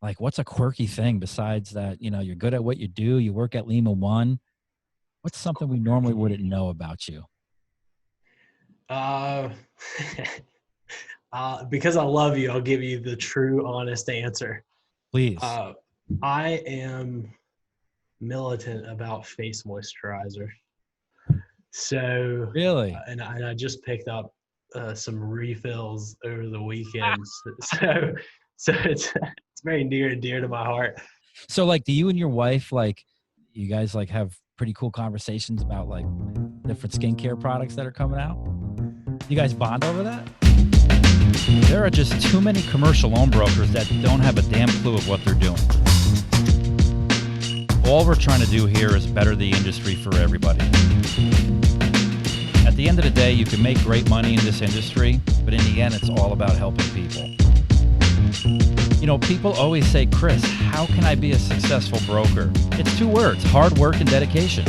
Like, what's a quirky thing besides that, you're good at what you do, you work at Lima One? What's something we normally wouldn't know about you? Uh, because I love you, I'll give you the true, honest answer. Please. Uh, I am militant about face moisturizer. So, Really? and I just picked up some refills over the weekend. So it's very near and dear to my heart. So, like, do you and your wife, like, you guys, like, have pretty cool conversations about, like, different skincare products that are coming out? You guys bond over that? There are just too many commercial loan brokers that don't have a damn clue of what they're doing. All we're trying to do here is better the industry for everybody. At the end of the day, you can make great money in this industry, but in the end, it's all about helping people. People always say, Kris, how can I be a successful broker? It's two words: hard work and dedication.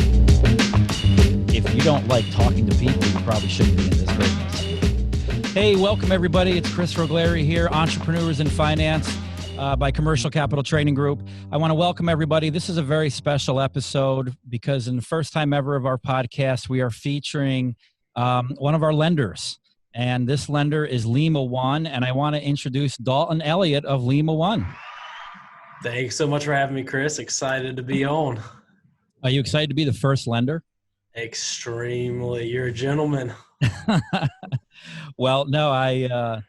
If you don't like talking to people, you probably shouldn't be in this business. Hey, welcome everybody. It's Kris Roglieri here, Entrepreneurs in Finance by Commercial Capital Training Group. I want to welcome everybody. This is a very special episode because in the first time ever of our podcast, we are featuring one of our lenders. And this lender is Lima One, and I want to introduce Dalton Elliott of Lima One. Thanks so much for having me, Kris. Excited to be on. Are you excited to be the first lender? Extremely. You're a gentleman. Well, no, I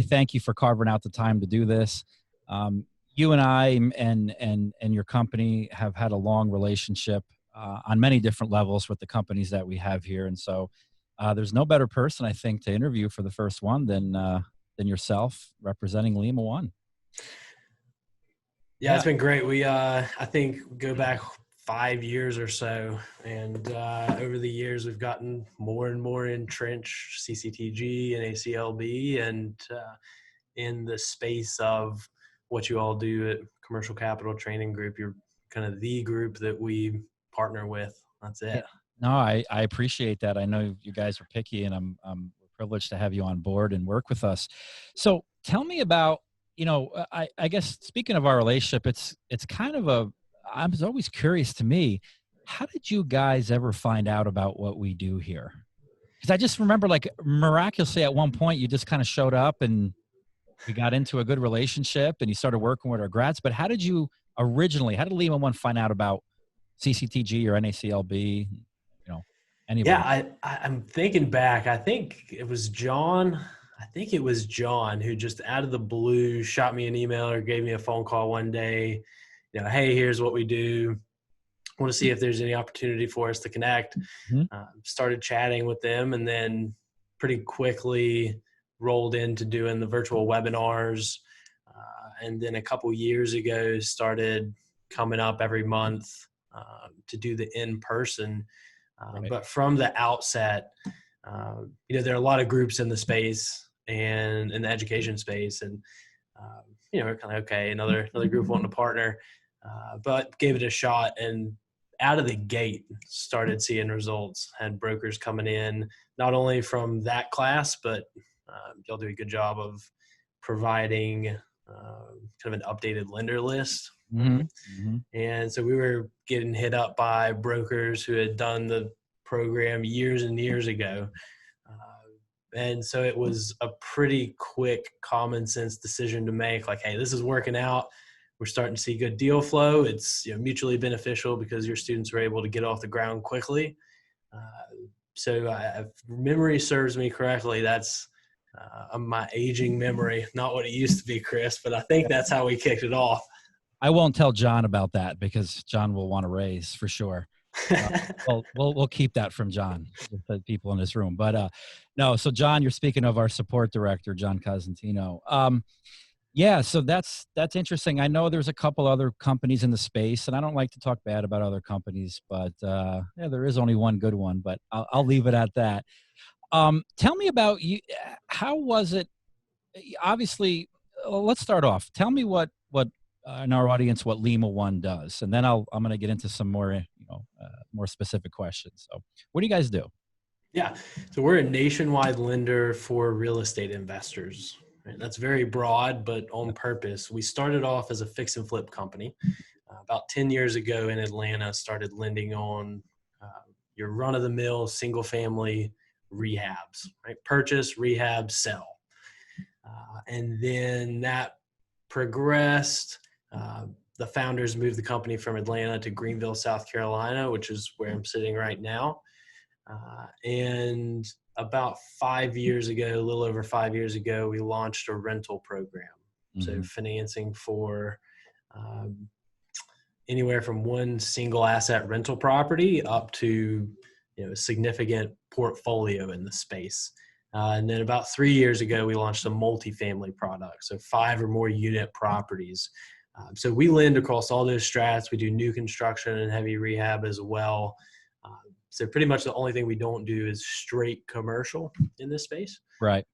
thank you for carving out the time to do this. You and I and your company have had a long relationship on many different levels with the companies that we have here, and so there's no better person, I think, to interview for the first one than yourself representing Lima One. Yeah, it's been great. We, I think, go back 5 years or so, and over the years, we've gotten more and more entrenched CCTG and ACLB, and in the space of what you all do at Commercial Capital Training Group, you're kind of the group that we partner with. That's it. No, I appreciate that. I know you guys are picky, and I'm privileged to have you on board and work with us. So tell me about, I guess speaking of our relationship, it's kind of I was always curious to me, how did you guys ever find out about what we do here? Because I just remember, like, miraculously at one point you just kind of showed up and we got into a good relationship and you started working with our grads. But how did Lima One find out about CCTG or NACLB? Anybody? Yeah, I'm thinking back. I think it was John who just out of the blue shot me an email or gave me a phone call one day. Hey, here's what we do. I want to see if there's any opportunity for us to connect. Mm-hmm. Started chatting with them, and then pretty quickly rolled into doing the virtual webinars. And then a couple years ago, started coming up every month to do the in-person. Right. But from the outset, there are a lot of groups in the space and in the education space, and we're kind of okay. Another group wanting to partner, but gave it a shot, and out of the gate started seeing results. Had brokers coming in not only from that class, but y'all do a good job of providing kind of an updated lender list. Mm-hmm. Mm-hmm. And so we were getting hit up by brokers who had done the program years and years ago. And so it was a pretty quick common sense decision to make, like, hey, this is working out. We're starting to see good deal flow. It's mutually beneficial because your students are able to get off the ground quickly. So if memory serves me correctly, that's my aging memory, not what it used to be, Kris, but I think that's how we kicked it off. I won't tell John about that because John will want to raise for sure. We'll keep that from John, the people in this room. But no, so John, you're speaking of our support director, John Cosentino. Yeah, so that's interesting. I know there's a couple other companies in the space, and I don't like to talk bad about other companies, but there is only one good one. But I'll leave it at that. Tell me about you. How was it? Obviously, let's start off. Tell me what in our audience what Lima One does, and then I'm going to get into some more more specific questions. So, what do you guys do? Yeah, so we're a nationwide lender for real estate investors, Right? That's very broad, but on purpose. We started off as a fix and flip company. About 10 years ago in Atlanta, started lending on your run-of-the-mill single-family rehabs, right? Purchase, rehab, sell. And then that progressed. The founders moved the company from Atlanta to Greenville, South Carolina, which is where I'm sitting right now. And about 5 years ago, a little over 5 years ago, we launched a rental program. So financing for anywhere from one single asset rental property up to a significant portfolio in the space. And then about 3 years ago, we launched a multifamily product, so 5 or more unit properties. So we lend across all those strats. We do new construction and heavy rehab as well. So pretty much the only thing we don't do is straight commercial in this space. Right.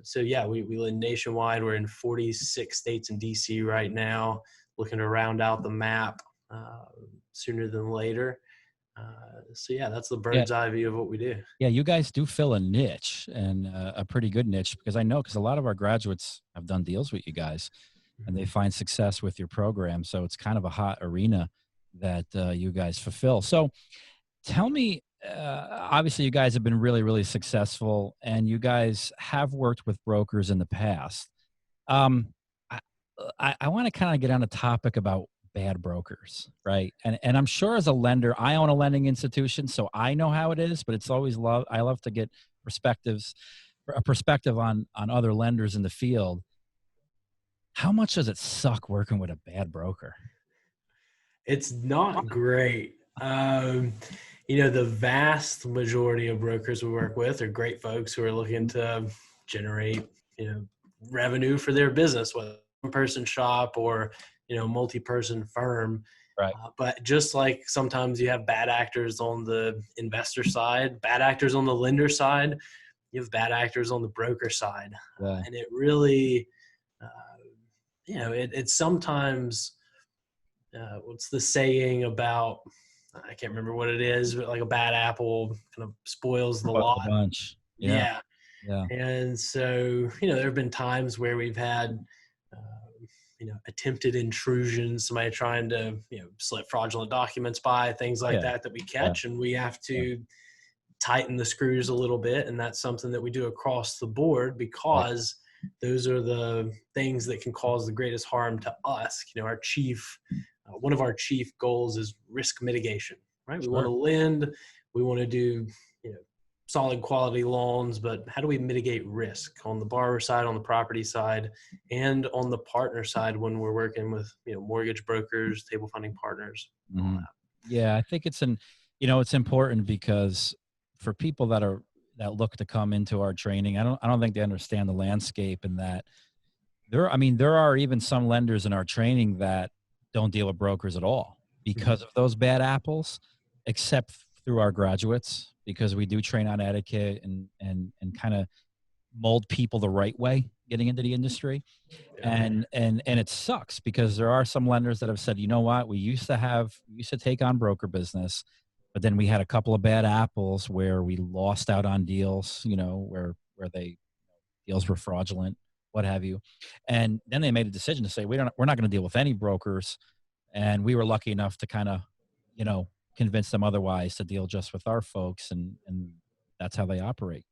So yeah, we lend nationwide. We're in 46 states and DC right now, looking to round out the map sooner than later. So yeah, that's the bird's eye view of what we do. Yeah, you guys do fill a niche, and a pretty good niche, because I know, because a lot of our graduates have done deals with you guys and they find success with your program. So it's kind of a hot arena that you guys fulfill. So tell me, obviously you guys have been really, really successful, and you guys have worked with brokers in the past. I want to kind of get on a topic about bad brokers, right? And I'm sure as a lender, I own a lending institution, so I know how it is, but it's always I love to get a perspective on other lenders in the field. How much does it suck working with a bad broker? It's not great. The vast majority of brokers we work with are great folks who are looking to generate, revenue for their business, whether one-person shop or, multi-person firm. Right. But just like sometimes you have bad actors on the investor side, bad actors on the lender side, you have bad actors on the broker side. Yeah. And it really, it's sometimes, what's the saying about, I can't remember what it is, but like a bad apple kind of spoils the lot. Bunch. Yeah. And so, there have been times where we've had, attempted intrusions, somebody trying to, slip fraudulent documents by, things like that we catch, and we have to tighten the screws a little bit. And that's something that we do across the board, because those are the things that can cause the greatest harm to us. Our chief, one of our chief goals is risk mitigation, right? We want to lend, we want to do, solid quality loans, but how do we mitigate risk on the borrower side, on the property side, and on the partner side when we're working with, mortgage brokers, table funding partners, all that. Yeah, I think it's it's important, because for people that look to come into our training, I don't think they understand the landscape, and that there are even some lenders in our training that don't deal with brokers at all because of those bad apples, except through our graduates, because we do train on etiquette and kind of mold people the right way getting into the industry. And it sucks, because there are some lenders that have said, you know what, we used to take on broker business, but then we had a couple of bad apples where we lost out on deals, where deals were fraudulent, what have you. And then they made a decision to say, we're not going to deal with any brokers. And we were lucky enough to kind of, convince them otherwise to deal just with our folks, and that's how they operate.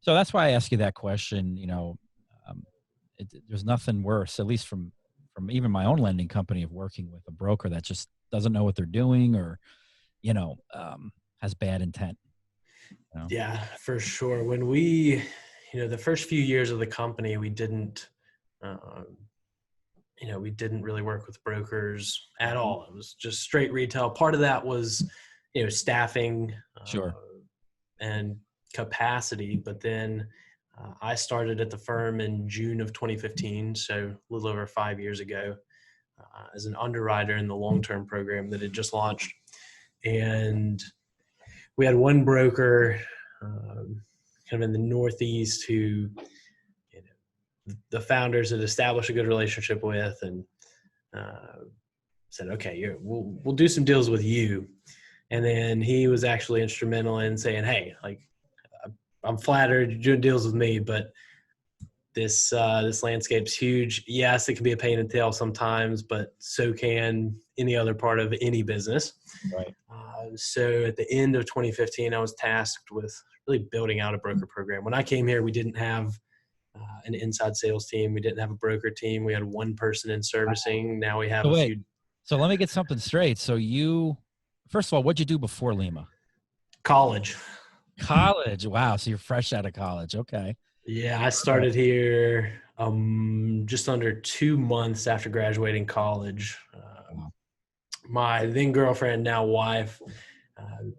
So that's why I ask you that question. There's nothing worse, at least from even my own lending company, of working with a broker that just doesn't know what they're doing, or has bad intent. Yeah, for sure. When we, the first few years of the company, we didn't really work with brokers at all. It was just straight retail. Part of that was, staffing and capacity. But then I started at the firm in June of 2015, so a little over 5 years ago, as an underwriter in the long-term program that had just launched. And we had one broker kind of in the Northeast who the founders had established a good relationship with, and said, okay, we'll do some deals with you. And then he was actually instrumental in saying, hey, like, I'm flattered you're doing deals with me, but this landscape's huge. Yes, it can be a pain in the tail sometimes, but so can any other part of any business. Right. So at the end of 2015, I was tasked with really building out a broker program. When I came here, we didn't have an inside sales team. We didn't have a broker team. We had one person in servicing. Now we have So a wait, few. so let me get something straight. So first of all, what'd you do before Lima? College. College. Wow. So you're fresh out of college. Okay. Yeah, I started here just under 2 months after graduating college. Wow. My then girlfriend, now wife,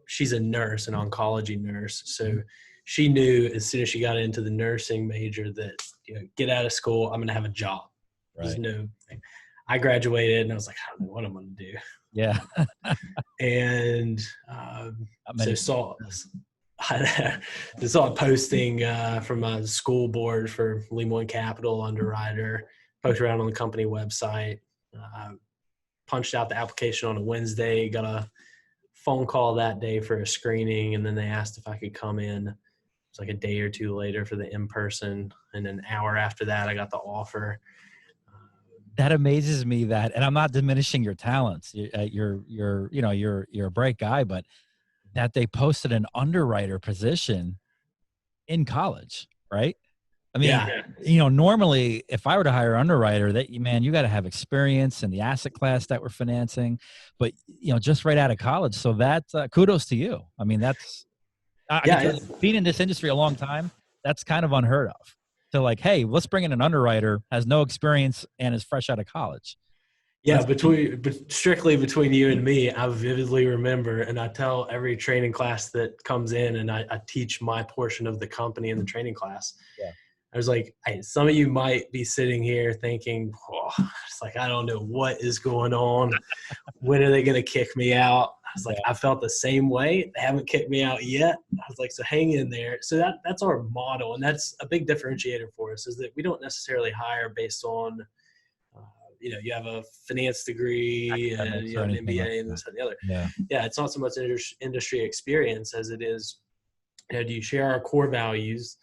she's a nurse, an oncology nurse. So she knew as soon as she got into the nursing major that, get out of school, I'm going to have a job. There's Right. no thing. I graduated and I was like, I don't know what I'm going to do. Yeah. And I saw a posting from a school board for Lima Capital underwriter, posted around on the company website, punched out the application on a Wednesday, got a phone call that day for a screening, and then they asked if I could come in. It was like a day or two later for the in-person, and an hour after that, I got the offer. That amazes me that, and I'm not diminishing your talents. You're a bright guy, but that they posted an underwriter position in college, right? I mean, normally if I were to hire an underwriter, you got to have experience in the asset class that we're financing, but just right out of college. So that kudos to you. I mean, that's being in this industry a long time. That's kind of unheard of. So like, hey, let's bring in an underwriter, has no experience and is fresh out of college. Yeah, strictly between you and me, I vividly remember, and I tell every training class that comes in, and I teach my portion of the company in the training class. Yeah. I was like, hey, some of you might be sitting here thinking, it's like, I don't know what is going on. When are they going to kick me out? I was like, I felt the same way. They haven't kicked me out yet. I was like, so hang in there. So that's our model. And that's a big differentiator for us, is that we don't necessarily hire based on, you have a finance degree and you have an MBA and this and the other. Yeah, it's not so much industry experience as it is, do you share our core values?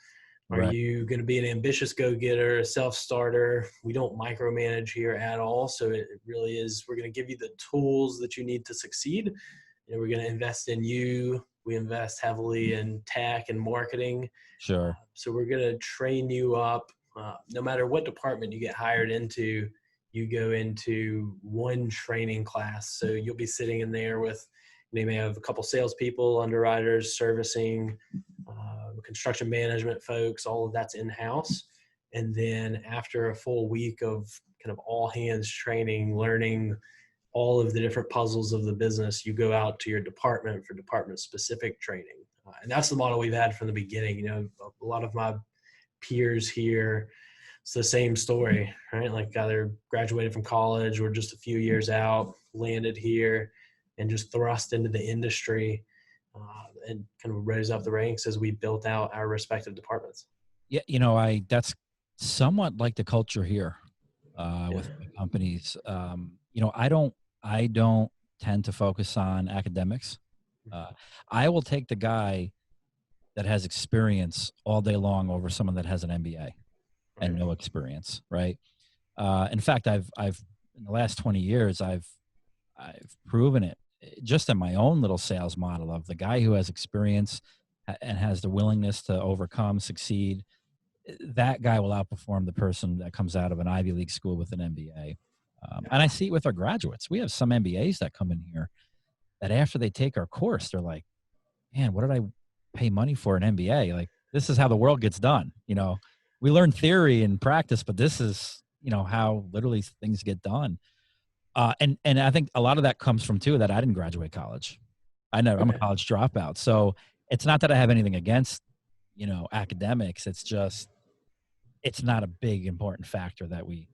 Are you going to be an ambitious go-getter, a self-starter? We don't micromanage here at all. So it really is, we're going to give you the tools that you need to succeed. We're going to invest in you. We invest heavily in tech and marketing. Sure. So we're going to train you up. No matter what department you get hired into, you go into one training class. So you'll be sitting in there with, they may have a couple salespeople, underwriters, servicing, construction management folks, all of that's in-house. And then after a full week of kind of all hands training, learning all of the different puzzles of the business, you go out to your department for department specific training. And that's the model we've had from the beginning. A lot of my peers here, it's the same story, right? Like either graduated from college or just a few years out, landed here and just thrust into the industry. And kind of rose up the ranks as we built out our respective departments. Yeah, that's somewhat like the culture here with my companies. I don't tend to focus on academics. I will take the guy that has experience all day long over someone that has an MBA and no experience, right? In fact, I've in the last 20 years, I've proven it just in my own little sales model of the guy who has experience and has the willingness to overcome, succeed. That guy will outperform the person that comes out of an Ivy League school with an MBA. And I see it with our graduates. We have some MBAs that come in here that after they take our course, they're like, man, what did I pay money for an MBA? Like, this is how the world gets done. We learn theory and practice, but this is, how literally things get done. And I think a lot of that comes from too, that I didn't graduate college. I'm a college dropout. So it's not that I have anything against, academics. It's just, it's not a big important factor that we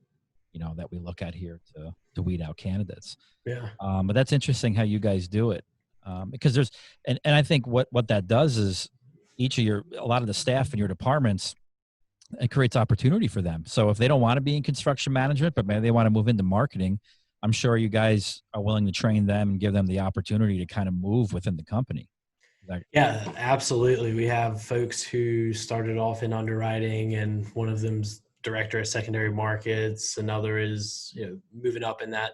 look at here to weed out candidates. Yeah. But that's interesting how you guys do it. Because there's, and I think what that does is a lot of the staff in your departments, it creates opportunity for them. So if they don't want to be in construction management, but maybe they want to move into marketing, I'm sure you guys are willing to train them and give them the opportunity to kind of move within the company. Yeah, absolutely. We have folks who started off in underwriting, and one of them's director of secondary markets. Another is, moving up in that,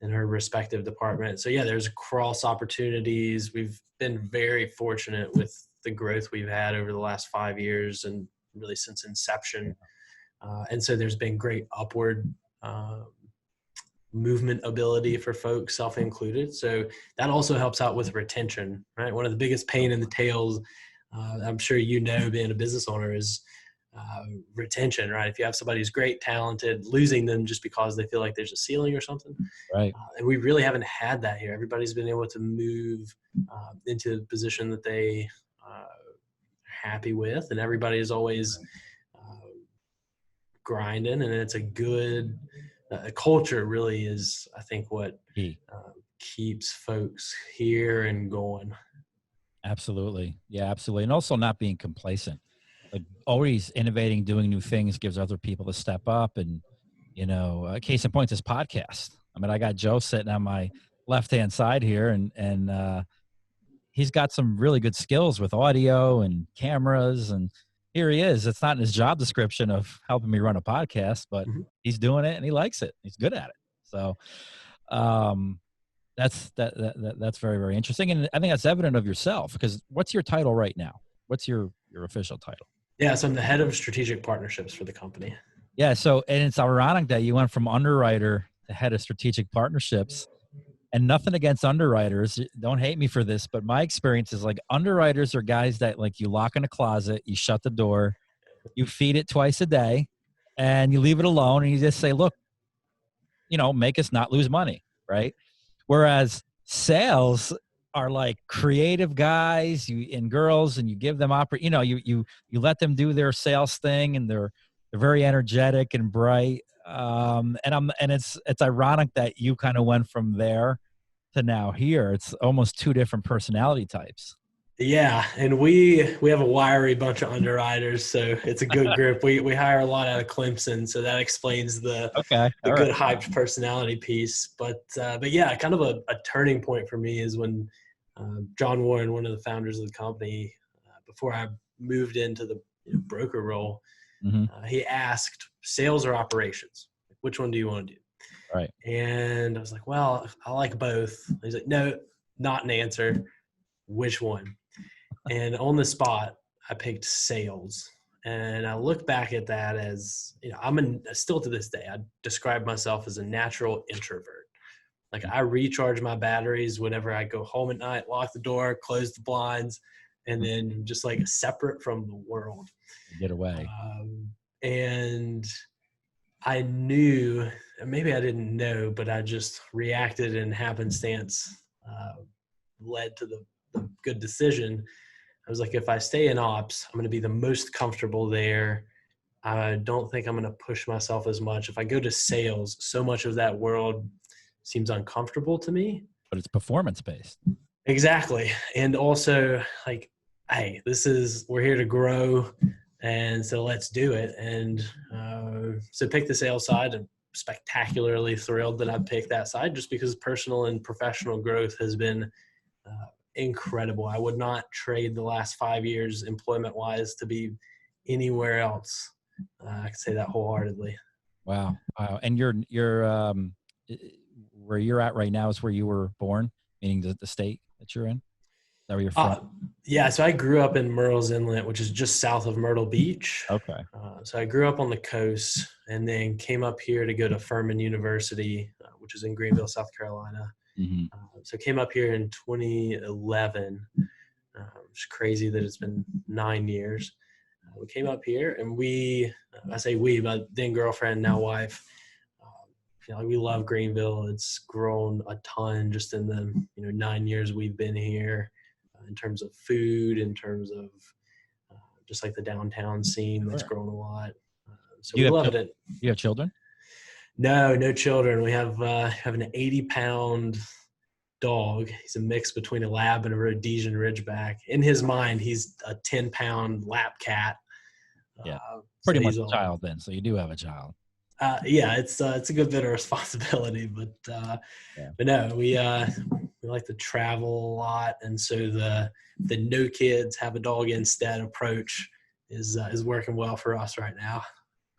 in her respective department. So yeah, there's cross opportunities. We've been very fortunate with the growth we've had over the last 5 years and really since inception. And so there's been great upward movement ability for folks, self included. So that also helps out with retention, right? One of the biggest pain in the tails, I'm sure being a business owner, is retention, right? If you have somebody who's great, talented, losing them just because they feel like there's a ceiling or something. Right. And we really haven't had that here. Everybody's been able to move into a position that they are happy with, and everybody is always grinding, and it's a good culture really is, I think, what keeps folks here and going. Absolutely. Yeah, absolutely. And also not being complacent, like always innovating, doing new things gives other people to step up. And, case in point, this podcast. I mean, I got Joe sitting on my left-hand side here, and he's got some really good skills with audio and cameras, and here he is. It's not in his job description of helping me run a podcast, but he's doing it and he likes it. He's good at it. So that's very, very interesting. And I think that's evident of yourself, because what's your title right now? What's your official title? Yeah, so I'm the head of strategic partnerships for the company. Yeah. So, and it's ironic that you went from underwriter to head of strategic partnerships. And nothing against underwriters. Don't hate me for this, but my experience is like underwriters are guys that like you lock in a closet, you shut the door, you feed it twice a day, and you leave it alone, and you just say, look, make us not lose money, right? Whereas sales are like creative guys and girls, and you give them you let them do their sales thing, and they're very energetic and bright. And it's ironic that you kind of went from there to now here. It's almost two different personality types. Yeah, and we have a wiry bunch of underwriters, so it's a good group. We hire a lot out of Clemson, so that explains the good hyped personality piece. But yeah, kind of a turning point for me is when John Warren, one of the founders of the company, before I moved into the broker role, he asked, sales or operations, which one do you want to do? Right. And I was like, well, I like both. He's like, no, not an answer. Which one? And on the spot, I picked sales. And I look back at that as, still to this day, I describe myself as a natural introvert. Like I recharge my batteries whenever I go home at night, lock the door, close the blinds, and then just like separate from the world. Get away. And I knew, maybe I didn't know, but I just reacted, and happenstance led to the good decision. I was like, if I stay in ops, I'm going to be the most comfortable there. I don't think I'm going to push myself as much. If I go to sales, so much of that world seems uncomfortable to me. But it's performance-based. Exactly. And also like, hey, we're here to grow. And so let's do it. And so pick the sales side, and spectacularly thrilled that I picked that side, just because personal and professional growth has been incredible. I would not trade the last 5 years employment wise to be anywhere else. I can say that wholeheartedly. Wow. And you're where you're at right now is where you were born, meaning the state that you're in? Is that where you're from? Yeah. So I grew up in Murrells Inlet, which is just south of Myrtle Beach. Okay. So I grew up on the coast, and then came up here to go to Furman University, which is in Greenville, South Carolina. So came up here in 2011. It's crazy that it's been 9 years. We came up here, and I say we, my then girlfriend, now wife, we love Greenville. It's grown a ton just in the 9 years we've been here, in terms of food, in terms of just like the downtown scene that's grown a lot. So we loved it. You have children? No children. We have an 80-pound dog. He's a mix between a lab and a Rhodesian Ridgeback. In his mind, he's a 10-pound lap cat. Yeah, pretty much a child then. So you do have a child. Yeah, it's a good bit of responsibility, but no, we like to travel a lot, and so the no kids have a dog instead approach is working well for us right now.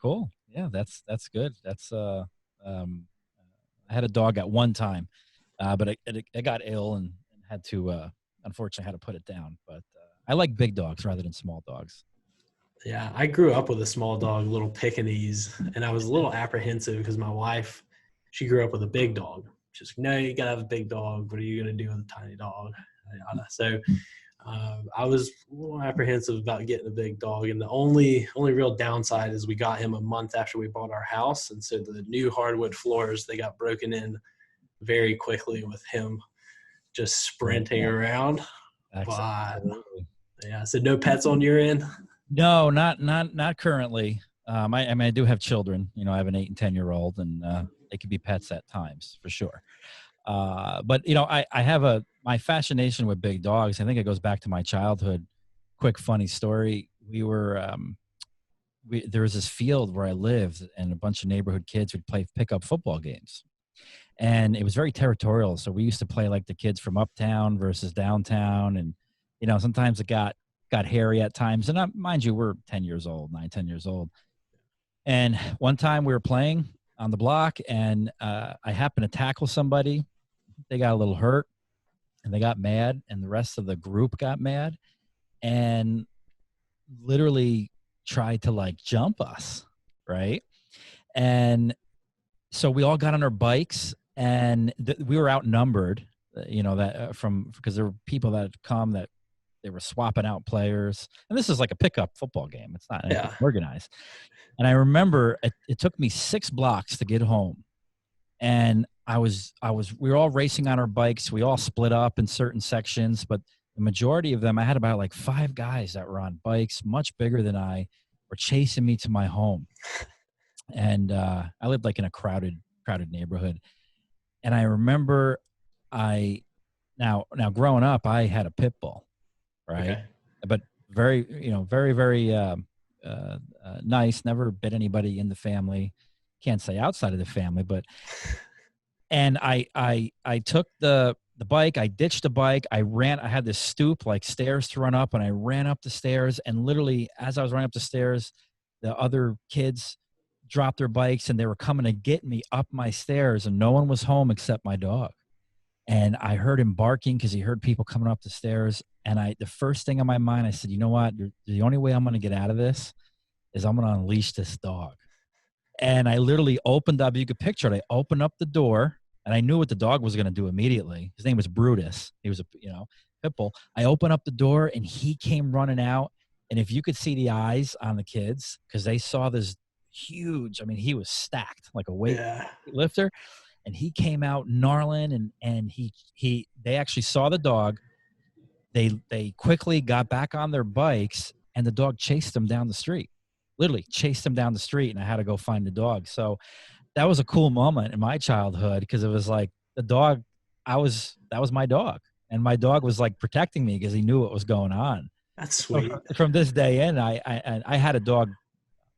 Cool. Yeah, that's good. That's I had a dog at one time, but it got ill and had to unfortunately had to put it down. But I like big dogs rather than small dogs. Yeah, I grew up with a small dog, little Pekingese, and I was a little apprehensive because my wife, she grew up with a big dog. She's like, no, you gotta have a big dog. What are you gonna do with a tiny dog? So I was a little apprehensive about getting a big dog, and the only real downside is we got him a month after we bought our house, and so the new hardwood floors, they got broken in very quickly with him just sprinting around. But Absolutely. yeah, so no pets on your end. No, not currently. I mean, I do have children. You know, I have an 8 and 10-year-old, and they can be pets at times for sure. But you know, I have my fascination with big dogs. I think it goes back to my childhood. Quick funny story. There was this field where I lived, and a bunch of neighborhood kids would play pickup football games, and it was very territorial. So we used to play like the kids from uptown versus downtown, and you know, sometimes it got hairy at times. And mind you, we're 10 years old, 9, 10 years old. And one time we were playing on the block, and I happened to tackle somebody. They got a little hurt, and they got mad, and the rest of the group got mad, and literally tried to like jump us, right? And so we all got on our bikes, and we were outnumbered. You know that because there were people that had come that they were swapping out players, and this is like a pickup football game. It's not anything organized. And I remember it took me 6 blocks to get home, and we were all racing on our bikes. We all split up in certain sections, but the majority of them, I had about like 5 guys that were on bikes, much bigger than I, were chasing me to my home. And I lived like in a crowded neighborhood. And I remember now growing up, I had a pit bull, right? Okay. But very, very, very nice. Never bit anybody in the family. Can't say outside of the family, but. And I took the bike. I ditched the bike. I ran. I had this stoop, like stairs to run up, and I ran up the stairs. And literally, as I was running up the stairs, the other kids dropped their bikes, and they were coming to get me up my stairs, and no one was home except my dog. And I heard him barking because he heard people coming up the stairs. And the first thing on my mind, I said, you know what? The only way I'm going to get out of this is I'm going to unleash this dog. And I literally opened up. You could picture it. I opened up the door, and I knew what the dog was going to do immediately. His name was Brutus. He was a pit bull. I opened up the door, and he came running out. And if you could see the eyes on the kids, because they saw this huge. I mean, he was stacked like a weight lifter. And he came out gnarling, and they actually saw the dog. They quickly got back on their bikes, and the dog chased them down the street. Literally chased them down the street, and I had to go find the dog. So that was a cool moment in my childhood, because it was like the dog. That was my dog, and my dog was like protecting me because he knew what was going on. That's sweet. So from this day in, I had a dog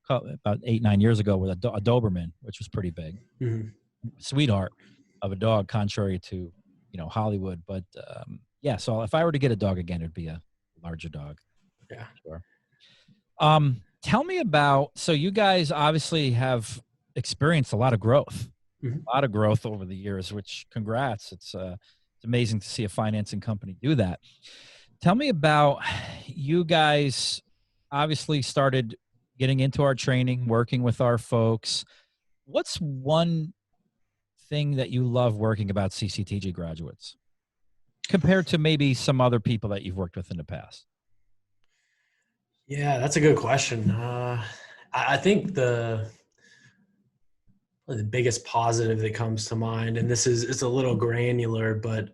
about 8-9 years ago with a Doberman, which was pretty big. Mm-hmm. Sweetheart of a dog, contrary to Hollywood. But yeah, so if I were to get a dog again, it'd be a larger dog. Yeah. Sure. Tell me about, so you guys obviously have experienced a lot of growth, over the years, which congrats. It's amazing to see a financing company do that. Tell me about, you guys obviously started getting into our training, working with our folks. What's one thing that you love working about CCTG graduates compared to maybe some other people that you've worked with in the past? Yeah, that's a good question. I think the biggest positive that comes to mind, and it's a little granular, but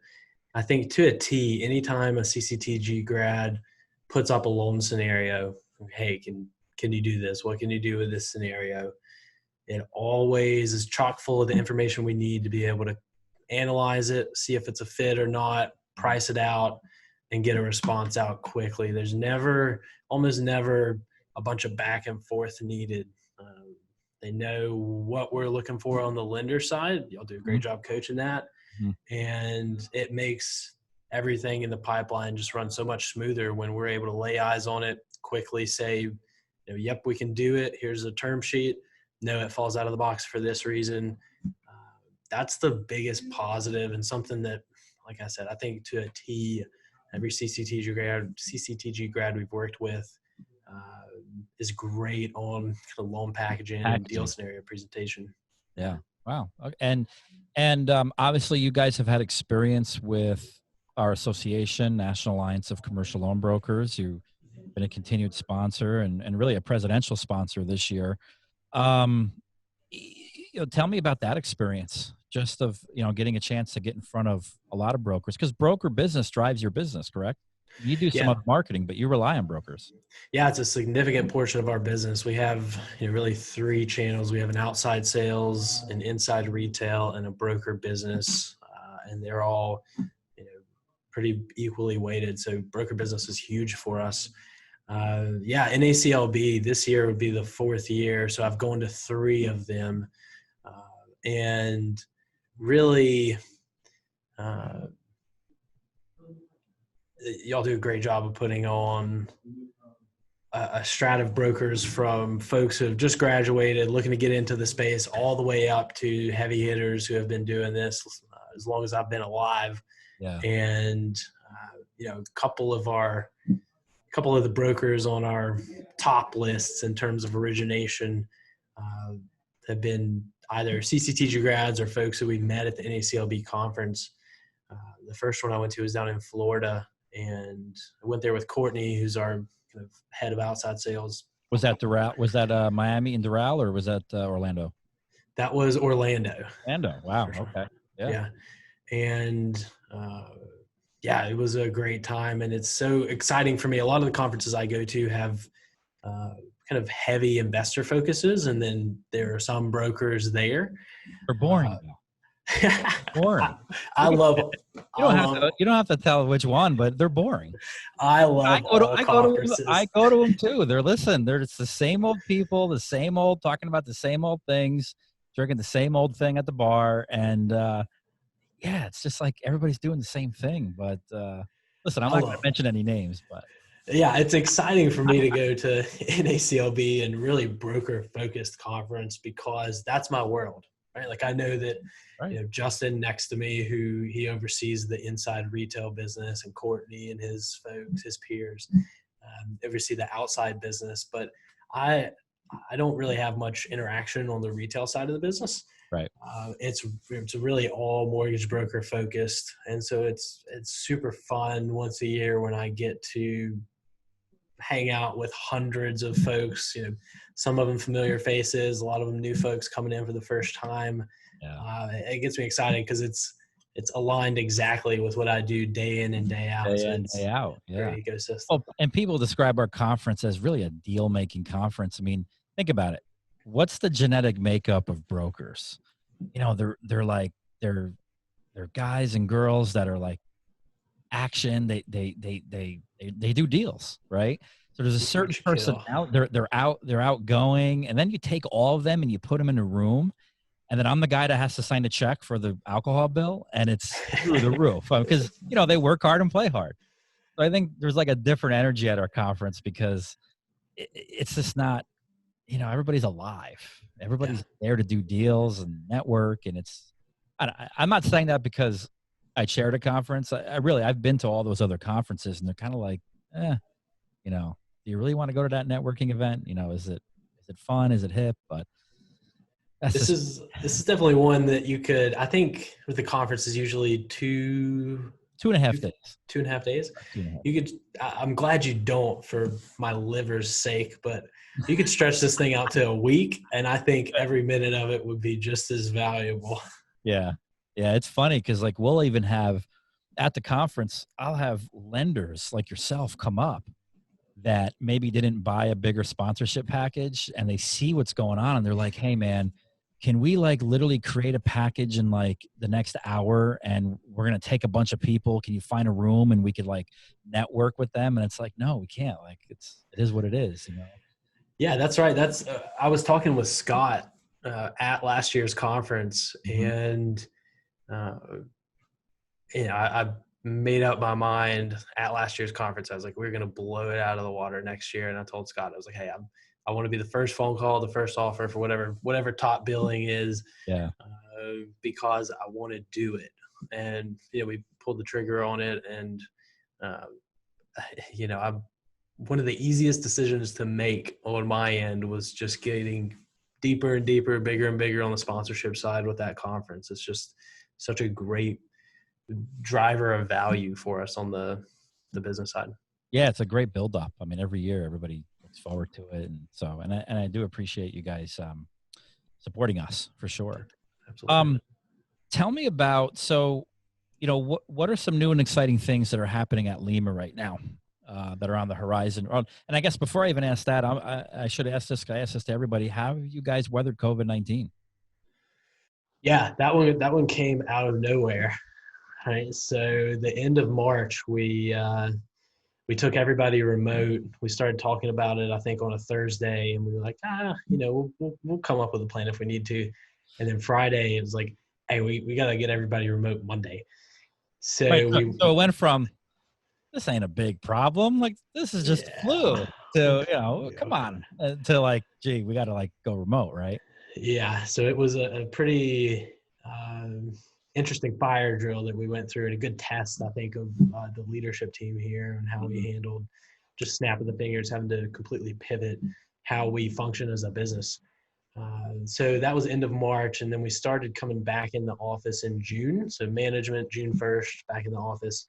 I think to a T, anytime a CCTG grad puts up a loan scenario, hey, can you do this? What can you do with this scenario? It always is chock full of the information we need to be able to analyze it, see if it's a fit or not, price it out, and get a response out quickly. There's almost never a bunch of back and forth needed. They know what we're looking for on the lender side. Y'all do a great job coaching that. And it makes everything in the pipeline just run so much smoother when we're able to lay eyes on it quickly, say, yep, we can do it. Here's a term sheet. No, it falls out of the box for this reason. That's the biggest positive, and something that, like I said, I think to a T, every CCTG grad we've worked with is great on kind of loan packaging and deal scenario presentation. Yeah. Wow. Okay. And obviously you guys have had experience with our association, National Alliance of Commercial Loan Brokers. You've been a continued sponsor and really a presidential sponsor this year. Tell me about that experience, just of, getting a chance to get in front of a lot of brokers, because broker business drives your business, correct? You do some other marketing, but you rely on brokers. Yeah, it's a significant portion of our business. We have really 3 channels. We have an outside sales, an inside retail, and a broker business, and they're all pretty equally weighted. So broker business is huge for us. NACLB this year would be the 4th year, so I've gone to 3 of them, and really. Y'all do a great job of putting on a strat of brokers, from folks who have just graduated, looking to get into the space, all the way up to heavy hitters who have been doing this as long as I've been alive. Yeah. And, a couple of the brokers on our top lists in terms of origination have been either CCTG grads or folks who we met at the NACLB conference. The first one I went to was down in Florida, and I went there with Courtney, who's our kind of head of outside sales. Was that Doral? Was that Miami and Doral, or was that Orlando? That was Orlando. Wow. Okay. Yeah. And it was a great time, and it's so exciting for me. A lot of the conferences I go to have kind of heavy investor focuses, and then there are some brokers there. They're boring. Boring. I love them. You don't have to tell which one, but they're boring. I go to them too. It's the same old people, the same old, talking about the same old things, drinking the same old thing at the bar. And it's just like everybody's doing the same thing. But listen, I'm not going to mention any names, but yeah, it's exciting for me to go to NACLB and really broker focused conference, because that's my world. Right. Like, I know that, Justin next to me, who he oversees the inside retail business, and Courtney and his folks, his peers, oversee the outside business. But I don't really have much interaction on the retail side of the business. Right. It's really all mortgage broker focused. And so it's super fun once a year when I get to hang out with hundreds of folks, some of them familiar faces, a lot of them new folks coming in for the first time. Yeah. It gets me excited because it's aligned exactly with what I do day in and day out. Day out. Yeah. Great ecosystem. Oh, and people describe our conference as really a deal-making conference. I mean, think about it. What's the genetic makeup of brokers? They're guys and girls that are like action. They do deals, right? So there's a certain person out. They're outgoing, and then you take all of them and you put them in a room, and then I'm the guy that has to sign the check for the alcohol bill, and it's through the roof because they work hard and play hard. So I think there's like a different energy at our conference because it's just not, everybody's alive. Everybody's there to do deals and network, and I'm not saying that because I chaired a conference. I've been to all those other conferences, and they're kind of like, do you really want to go to that networking event? Is it fun? Is it hip? But this is definitely one that you could, I think with the conference is usually 2.5 days. 2.5 days. You could, I'm glad you don't for my liver's sake, but you could stretch this thing out to a week, and I think every minute of it would be just as valuable. Yeah. Yeah. It's funny because like we'll even have at the conference, I'll have lenders like yourself come up that maybe didn't buy a bigger sponsorship package, and they see what's going on, and they're like, hey man, can we like literally create a package in like the next hour, and we're going to take a bunch of people. Can you find a room and we could like network with them? And it's like, no, we can't. Like it is what it is, Yeah, that's right. That's I was talking with Scott at last year's conference, and I made up my mind at last year's conference. I was like, we're going to blow it out of the water next year. And I told Scott, I was like, hey, I want to be the first phone call, the first offer for whatever top billing is, Yeah. because I want to do it. And we pulled the trigger on it, and uh, I'm one of the easiest decisions to make on my end was just getting deeper and deeper, bigger and bigger on the sponsorship side with that conference. It's just such a great driver of value for us on the business side. Yeah, it's a great build up. I mean, every year everybody looks forward to it, and so and I do appreciate you guys supporting us for sure. Absolutely. Tell me about what are some new and exciting things that are happening at Lima right now that are on the horizon? And I guess before I even ask that, I should ask this. I ask this to everybody: how have you guys weathered COVID-19? Yeah, that one came out of nowhere. Right. So the end of March, we took everybody remote. We started talking about it, I think, on a Thursday, and we were like, we'll come up with a plan if we need to. And then Friday, it was like, hey, we got to get everybody remote Monday. Right. So So it went from this ain't a big problem, like this is just flu, to come on, to like, gee, we got to like go remote, right? Yeah, so it was a pretty um, interesting fire drill that we went through, and a good test, I think, of the leadership team here and how we handled just snapping the fingers, having to completely pivot how we function as a business. So that was end of March, and then we started coming back in the office in June. So management, June 1st, back in the office.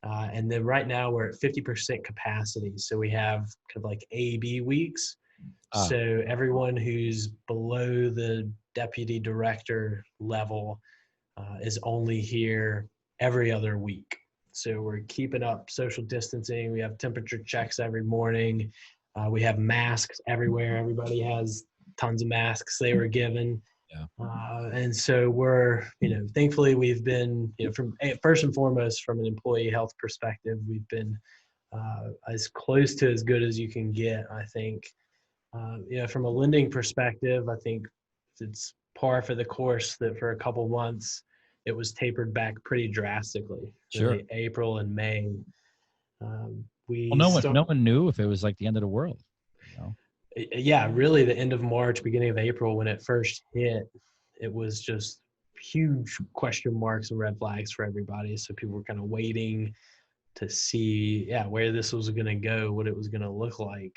And then right now we're at 50% capacity. So we have kind of like A/B weeks. So everyone who's below the deputy director level is only here every other week. So we're keeping up social distancing. We have temperature checks every morning. We have masks everywhere. Everybody has tons of masks they were given. Yeah. And so we're, thankfully we've been, from first and foremost, from an employee health perspective, we've been as close to as good as you can get, I think. From a lending perspective, I think it's par for the course that for a couple months it was tapered back pretty drastically. Sure. Really, April and May. Well, no one knew if it was like the end of the world. Yeah, really, the end of March, beginning of April, when it first hit, it was just huge question marks and red flags for everybody. So people were kind of waiting to see, where this was going to go, what it was going to look like.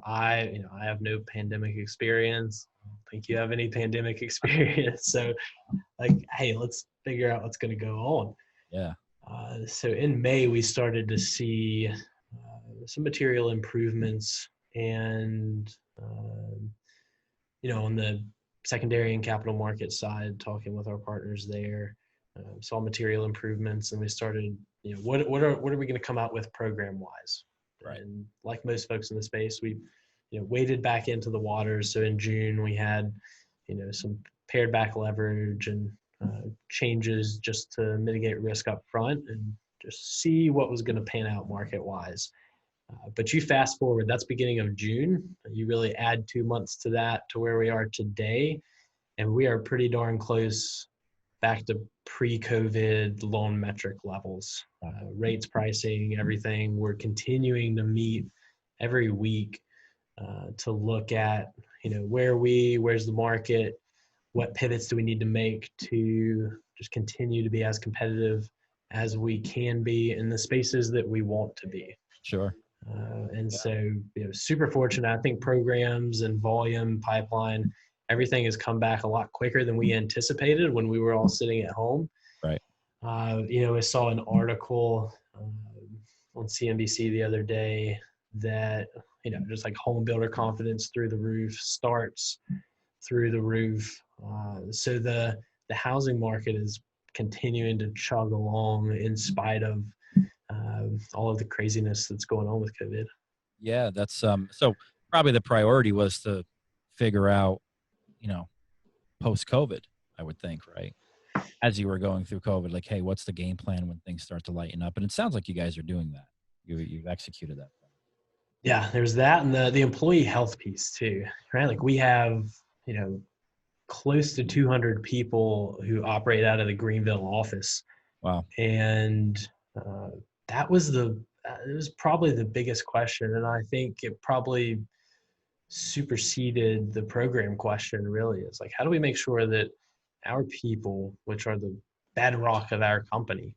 I have no pandemic experience. I don't think you have any pandemic experience. So, like, hey, let's figure out what's going to go on. Yeah. So in May, we started to see some material improvements, and on the secondary and capital market side, talking with our partners there, saw material improvements, and we started, what are we going to come out with program wise? Right. And like most folks in the space, we, waded back into the waters. So in June, we had, some pared back leverage and changes just to mitigate risk up front and just see what was going to pan out market wise. But you fast forward, that's beginning of June. You really add 2 months to that to where we are today. And we are pretty darn close back to pre-COVID loan metric levels. Rates, pricing, everything. We're continuing to meet every week to look at, where's the market, what pivots do we need to make to just continue to be as competitive as we can be in the spaces that we want to be. Sure. So, super fortunate. I think programs and volume pipeline, everything has come back a lot quicker than we anticipated when we were all sitting at home. Right. I saw an article on CNBC the other day that, just like home builder confidence through the roof, starts through the roof. So the housing market is continuing to chug along in spite of all of the craziness that's going on with COVID. Yeah, that's so probably the priority was to figure out, post COVID, I would think, right? As you were going through COVID, like, hey, what's the game plan when things start to lighten up? And it sounds like you guys are doing that. You've executed that. Yeah, there's that, and the employee health piece too, right? Like we have, close to 200 people who operate out of the Greenville office. Wow. And that was it was probably the biggest question. And I think it probably superseded the program question. Really, is like, how do we make sure that our people, which are the bedrock of our company,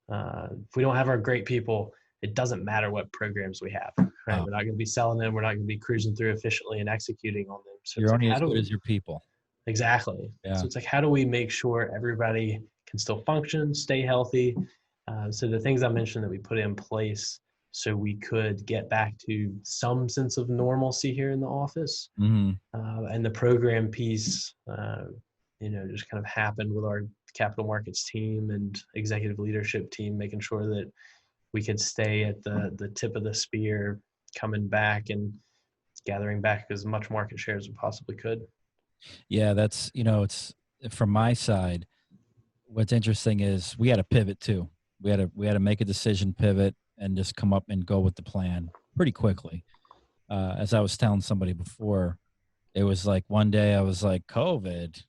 if we don't have our great people, it doesn't matter what programs we have, right? Wow. We're not going to be selling them. We're not going to be cruising through efficiently and executing on them. So it's You're like, only how as do good we, as your people. exactly? Yeah. So it's like, how do we make sure everybody can still function, stay healthy? So the things I mentioned that we put in place so we could get back to some sense of normalcy here in the office, Mm-hmm. and the program piece, just kind of happened with our capital markets team and executive leadership team, making sure that we could stay at the tip of the spear, coming back and gathering back as much market share as we possibly could. Yeah, that's, it's from my side. What's interesting is we had to pivot too. We had to make a decision, pivot, and just come up and go with the plan pretty quickly. As I was telling somebody before, it was like one day I was like, COVID,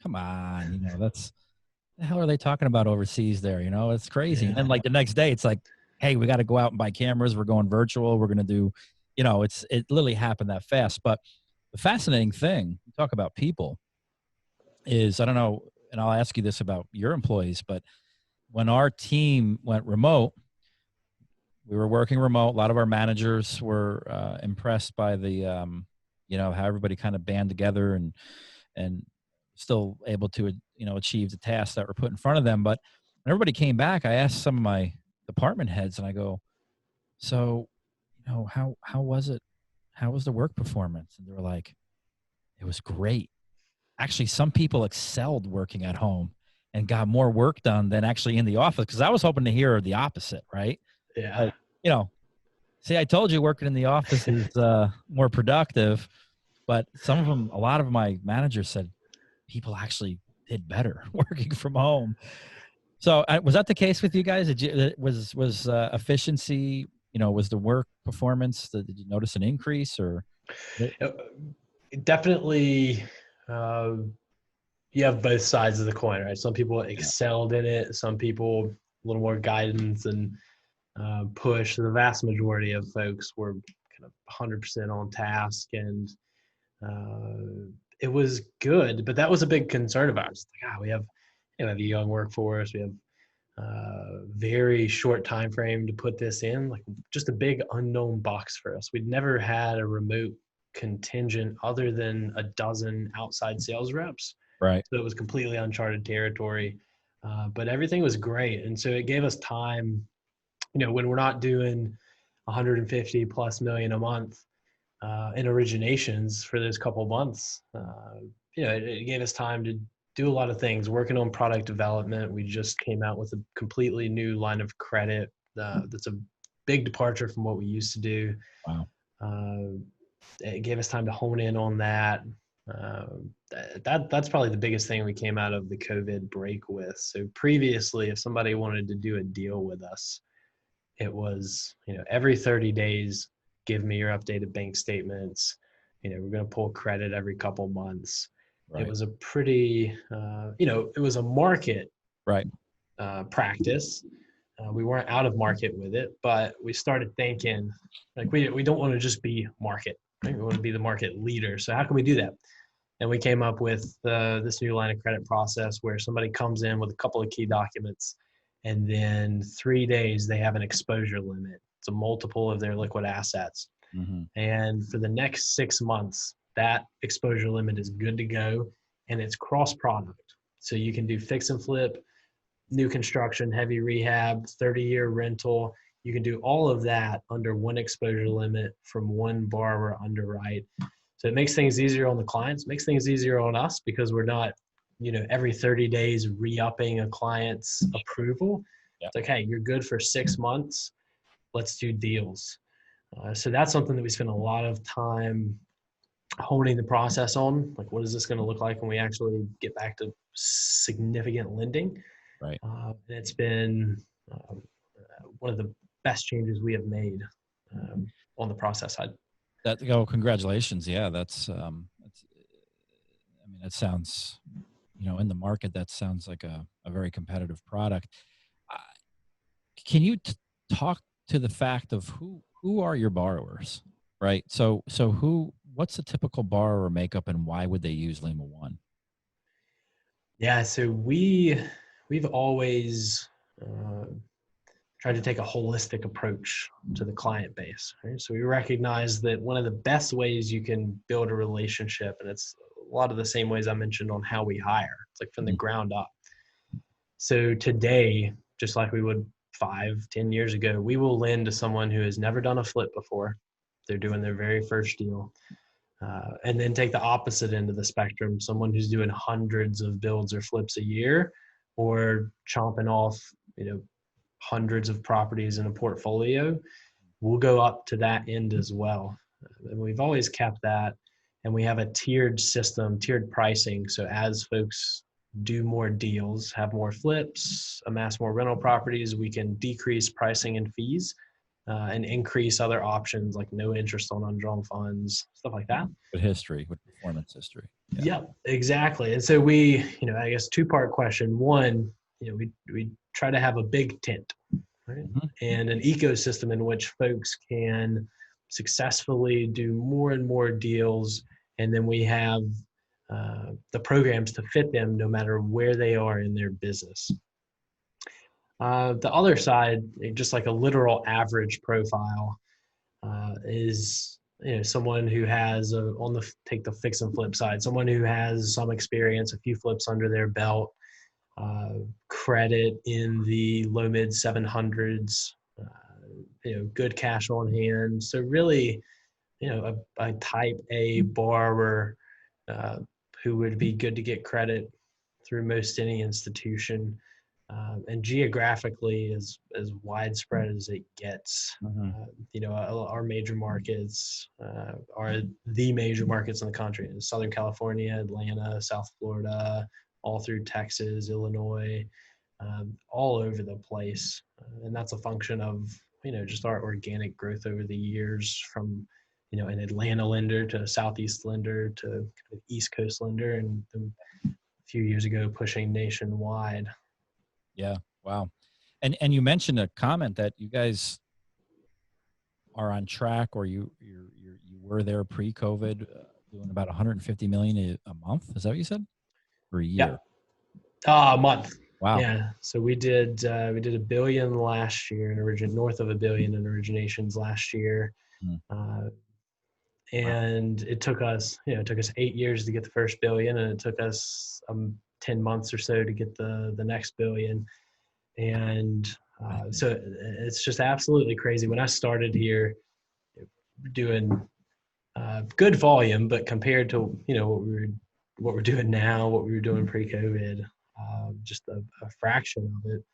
come on, that's the hell are they talking about overseas there? It's crazy. And Yeah. then like the next day, it's like, hey, we got to go out and buy cameras. We're going virtual. We're going to do, it literally happened that fast. But the fascinating thing, you talk about people, is I don't know, and I'll ask you this about your employees, but when our team went remote, we were working remote. A lot of our managers were impressed by the, how everybody kind of band together and still able to, achieve the tasks that were put in front of them. But when everybody came back, I asked some of my department heads, and I go, "So, how was it? How was the work performance?" And they were like, "It was great. Actually, some people excelled working at home and got more work done than actually in the office." Because I was hoping to hear the opposite, right? Yeah. Like, you know, see, I told you working in the office is more productive, but a lot of my managers said people actually did better working from home. So was that the case with you guys? Did you, was efficiency, was the work performance, did you notice an increase or? Uh, Definitely, uh, you have both sides of the coin, right? Some people Yeah. excelled in it. Some people a little more guidance and push. The vast majority of folks were kind of 100% on task, and it was good. But that was a big concern of ours. Like, we have a young workforce. We have very short time frame to put this in. Like, just a big unknown box for us. We'd never had a remote contingent other than a dozen outside sales reps. Right. So it was completely uncharted territory. But everything was great. And so it gave us time, when we're not doing 150 plus million a month in originations for those couple months, it gave us time to do a lot of things, working on product development. We just came out with a completely new line of credit that's a big departure from what we used to do. Wow. Uh, it gave us time to hone in on that. That's probably the biggest thing we came out of the COVID break with. So previously, if somebody wanted to do a deal with us, it was, every 30 days, give me your updated bank statements. We're going to pull credit every couple months. It Right. was a pretty, it was a market Right. practice. We weren't out of market with it, but we started thinking like we don't want to just be market. Right? We want to be the market leader. So how can we do that? And we came up with this new line of credit process where somebody comes in with a couple of key documents, and then 3 days they have an exposure limit. It's a multiple of their liquid assets. Mm-hmm. And for the next 6 months, that exposure limit is good to go, and it's cross product. So you can do fix and flip, new construction, heavy rehab, 30-year rental. You can do all of that under one exposure limit from one borrower underwrite. So it makes things easier on the clients, makes things easier on us because we're not, every 30 days re-upping a client's approval. Yeah. It's like, hey, you're good for 6 months. Let's do deals. So that's something that we spend a lot of time honing the process on. Like, what is this going to look like when we actually get back to significant lending? Right. And it's been one of the best changes we have made on the process side. Congratulations. Yeah. I mean, that sounds, in the market, that sounds like a very competitive product. Uh, can you talk to the fact of who are your borrowers, right? So what's a typical borrower makeup, and why would they use Lima One? Yeah, so we've always tried to take a holistic approach to the client base. Right? So we recognize that one of the best ways you can build a relationship, and it's a lot of the same ways I mentioned on how we hire. It's like from the ground up. So today, just like we would 5-10 years ago, we will lend to someone who has never done a flip before. They're doing their very first deal. And then take the opposite end of the spectrum, someone who's doing hundreds of builds or flips a year, or chomping off, hundreds of properties in a portfolio. We'll go up to that end as well. And we've always kept that. And we have a tiered system, tiered pricing. So as folks do more deals, have more flips, amass more rental properties, we can decrease pricing and fees and increase other options like no interest on undrawn funds, stuff like that. With history, with performance history. Yeah. Yep, exactly. And so we, I guess two-part question. One, we try to have a big tent, right? And an ecosystem in which folks can successfully do more and more deals. And then we have the programs to fit them no matter where they are in their business. The other side, just like a literal average profile, is someone who has take the fix and flip side, someone who has some experience, a few flips under their belt, credit in the low mid 700s, good cash on hand. So really, a type A borrower who would be good to get credit through most any institution. And geographically as widespread as it gets. Our major markets are the major markets in the country: Southern California, Atlanta, South Florida, all through Texas, Illinois, all over the place. And that's a function of just our organic growth over the years, from an Atlanta lender to a Southeast lender to kind of East Coast lender, and a few years ago pushing nationwide. Yeah. Wow. And you mentioned a comment that you guys are on track, or you were there pre-COVID, doing about 150 million a month. Is that what you said? Or a year? Yeah. A month. Wow. Yeah. So we did $1 billion last year, north of $1 billion in originations last year. And it took us 8 years to get the first billion, and it took us 10 months or so to get the next billion. And so it's just absolutely crazy. When I started here, doing good volume, but compared to what we're doing now, what we were doing pre-COVID, just a fraction of it.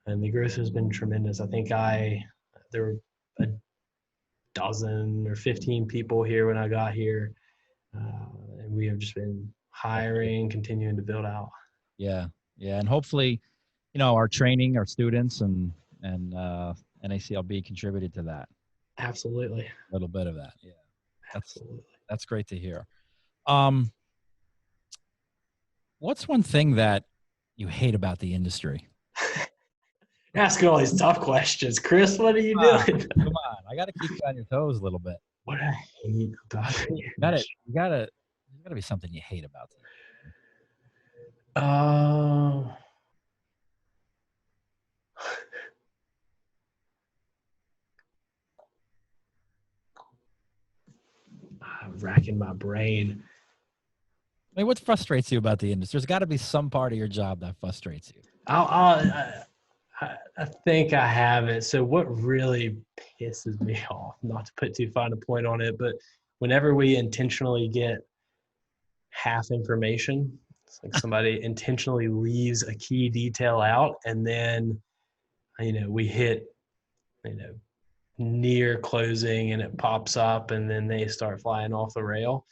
And the growth has been tremendous. I think there were a dozen or 15 people here when I got here, and we have just been hiring, continuing to build out. Yeah, and hopefully, our training, our students, and NACLB contributed to that. Absolutely. A little bit of that. Yeah. Absolutely. That's great to hear. What's one thing that you hate about the industry? You're asking all these tough questions. Kris, what are you doing? Come on. I got to keep you on your toes a little bit. What I hate about it. There's got to be something you hate about it. I'm racking my brain. I mean, what frustrates you about the industry? There's got to be some part of your job that frustrates you. I think I have it. So what really pisses me off, not to put too fine a point on it, but whenever we intentionally get half information, it's like somebody intentionally leaves a key detail out, and then, we hit, near closing and it pops up and then they start flying off the rail.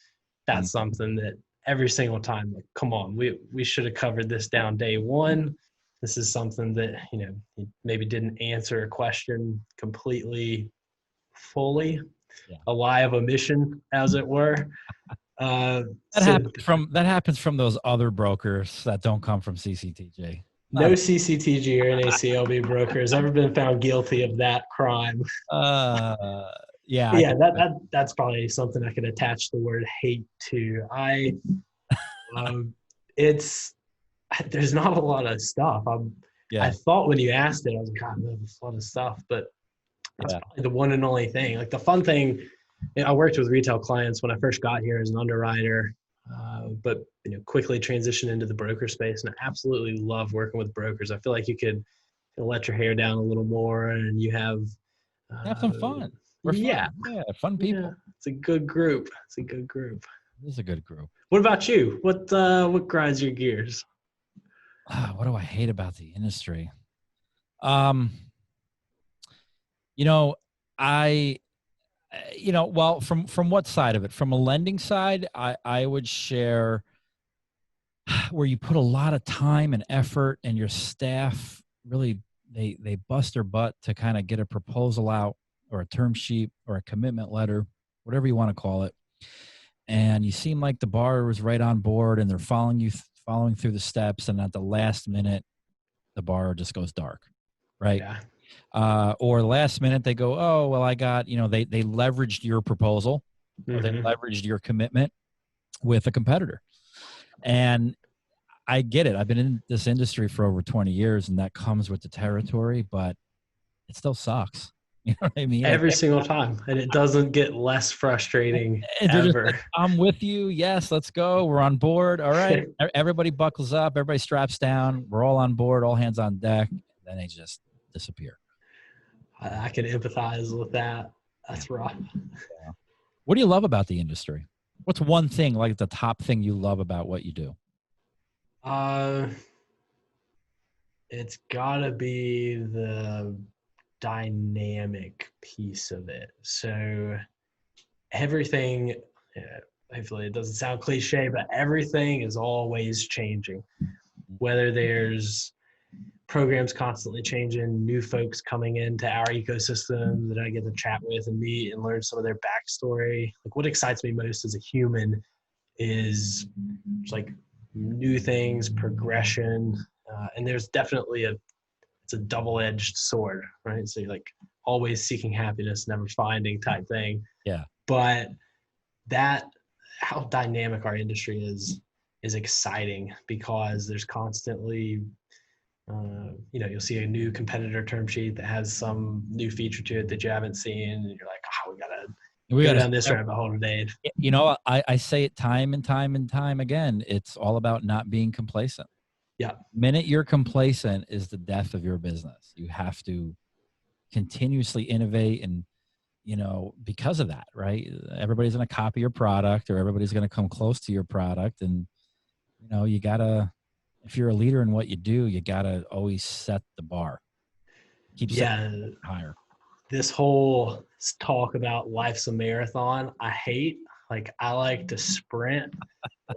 That's something that every single time, like, come on, we should have covered this down day one. This is something that, you maybe didn't answer a question completely fully, a lie of omission, as it were. That happens from those other brokers that don't come from CCTG. No CCTG or NACLB broker has ever been found guilty of that crime. Yeah, I Yeah, could. that's probably something I could attach the word hate to. Um, it's there's not a lot of stuff. I Yeah, thought when you asked it, I was like, God, there's a lot of stuff, but that's yeah, probably the one and only thing. Like the fun thing, I worked with retail clients when I first got here as an underwriter, but quickly transitioned into the broker space, and I absolutely love working with brokers. I feel like you could let your hair down a little more, and you have, have some uh, fun. We're fun. yeah, Yeah, fun yeah, people. it's a good group. It's a good group. This is a good group. What about you? What grinds your gears? What do I hate about the industry? Um, you know, I, well, from what side of it? From a lending side, I would share where you put a lot of time and effort, and your staff really they bust their butt to kind of get a proposal out, or a term sheet, or a commitment letter, whatever you want to call it. And you seem like the borrower is right on board, and they're following through the steps, and at the last minute the borrower just goes dark, right? Yeah, Or last minute they go, oh well, I got, they leveraged your proposal, or they hmm leveraged your commitment with a competitor. And I get it. I've been in this industry for over 20 years, and that comes with the territory, but it still sucks. You know what I mean? every single time, and it doesn't get less frustrating And they're just like, ever. I'm with you. Yes, let's go. We're on board. All right. Everybody buckles up. Everybody straps down. We're all on board. All hands on deck. And then they just disappear. I can empathize with that. Yeah. That's rough. Yeah. What do you love about the industry? What's one thing, like the top thing you love about what you do? Uh, it's gotta be the dynamic piece of it. So everything, yeah, hopefully it doesn't sound cliche, but everything is always changing. Whether there's programs constantly changing, new folks coming into our ecosystem that I get to chat with and meet and learn some of their backstory. Like what excites me most as a human is just like new things, progression, and there's definitely it's a double-edged sword, right? So you're like always seeking happiness, never finding type thing. Yeah. But that how dynamic our industry is exciting because there's constantly you'll see a new competitor term sheet that has some new feature to it that you haven't seen, and you're like, oh, we gotta We go got down this to, rabbit hole today. I say it time and time and time again. It's all about not being complacent. Yeah, Minute you're complacent is the death of your business. You have to continuously innovate, and because of that, right? Everybody's going to copy your product, or everybody's going to come close to your product. And you gotta, if you're a leader in what you do, you gotta always set the bar, keep setting yeah. it higher. This whole talk about life's a marathon, I hate. Like I like to sprint,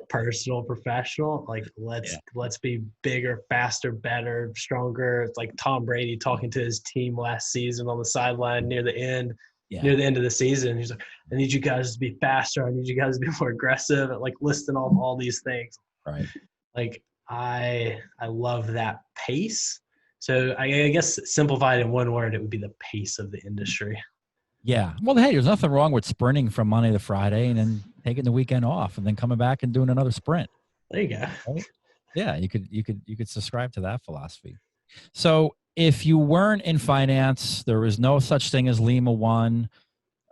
personal, professional. Like Yeah, let's be bigger, faster, better, stronger. It's like Tom Brady talking to his team last season on the sideline yeah, near the end of the season. He's like, I need you guys to be faster. I need you guys to be more aggressive. And like listing all these things. right. Like I love that pace. So I guess simplified in one word, it would be the pace of the industry. Yeah. Well, hey, there's nothing wrong with sprinting from Monday to Friday, and then taking the weekend off, and then coming back and doing another sprint. There you go. Right? Yeah, you could subscribe to that philosophy. So, if you weren't in finance, there was no such thing as Lima One.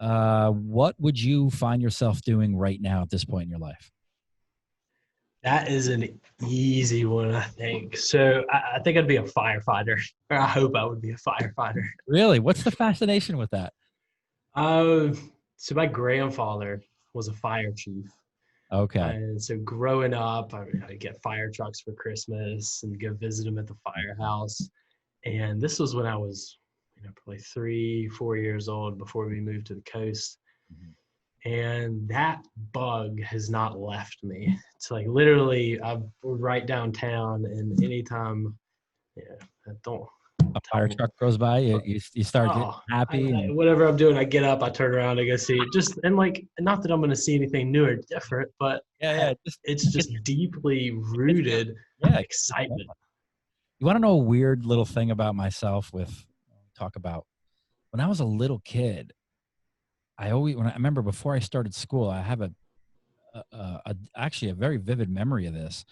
What would you find yourself doing right now at this point in your life? That is an easy one, I think. So I think I'd be a firefighter, or I hope I would be a firefighter. Really? What's the fascination with that? Uh, so my grandfather was a fire chief. Okay. And so growing up, I'd get fire trucks for Christmas and go visit him at the firehouse. And this was when I was, probably 3, 4 years old before we moved to the coast. Mhm. And that bug has not left me. It's like literally I'm right downtown, and anytime, yeah, I don't A tell fire me. truck goes by, you start getting Oh, happy, and whatever I'm doing, I get up, I turn around, I go see it. Just and like, not that I'm going to see anything new or different, but yeah, just it's just deeply gets you, rooted yeah. excitement. You want to know a weird little thing about myself? With talk about when I was a little kid, I always, when I remember before I started school, I have actually a very vivid memory of this.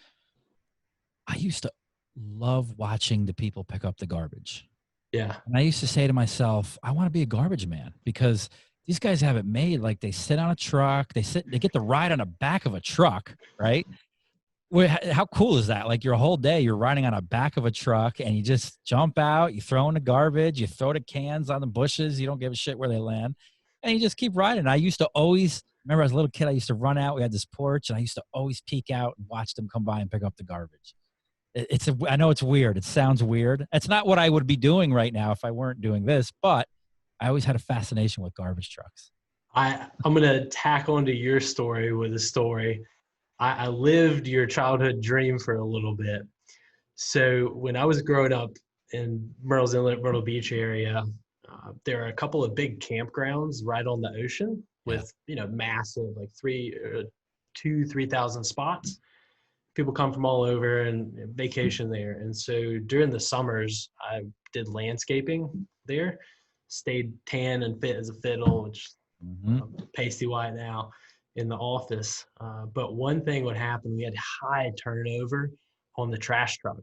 I used to love watching the people pick up the garbage. Yeah. And I used to say to myself, I want to be a garbage man because these guys have it made. Like they sit on a truck, they get to ride on the back of a truck, right? How cool is that? Like your whole day, you're riding on a back of a truck and you just jump out, you throw in the garbage, you throw the cans on the bushes, you don't give a shit where they land, and you just keep riding. I used to always remember as a little kid, I used to run out. We had this porch, and I used to always peek out and watch them come by and pick up the garbage. I know it's weird. It sounds weird. It's not what I would be doing right now if I weren't doing this, but I always had a fascination with garbage trucks. I'm going to tack onto your story with a story. I lived your childhood dream for a little bit. So when I was growing up in Myrtle's Inlet, Myrtle Beach area, there are a couple of big campgrounds right on the ocean with, massive, like 3,000 spots. People come from all over and vacation there. And so during the summers, I did landscaping there, stayed tan and fit as a fiddle, which pasty white now in the office. But one thing would happen, we had high turnover on the trash truck.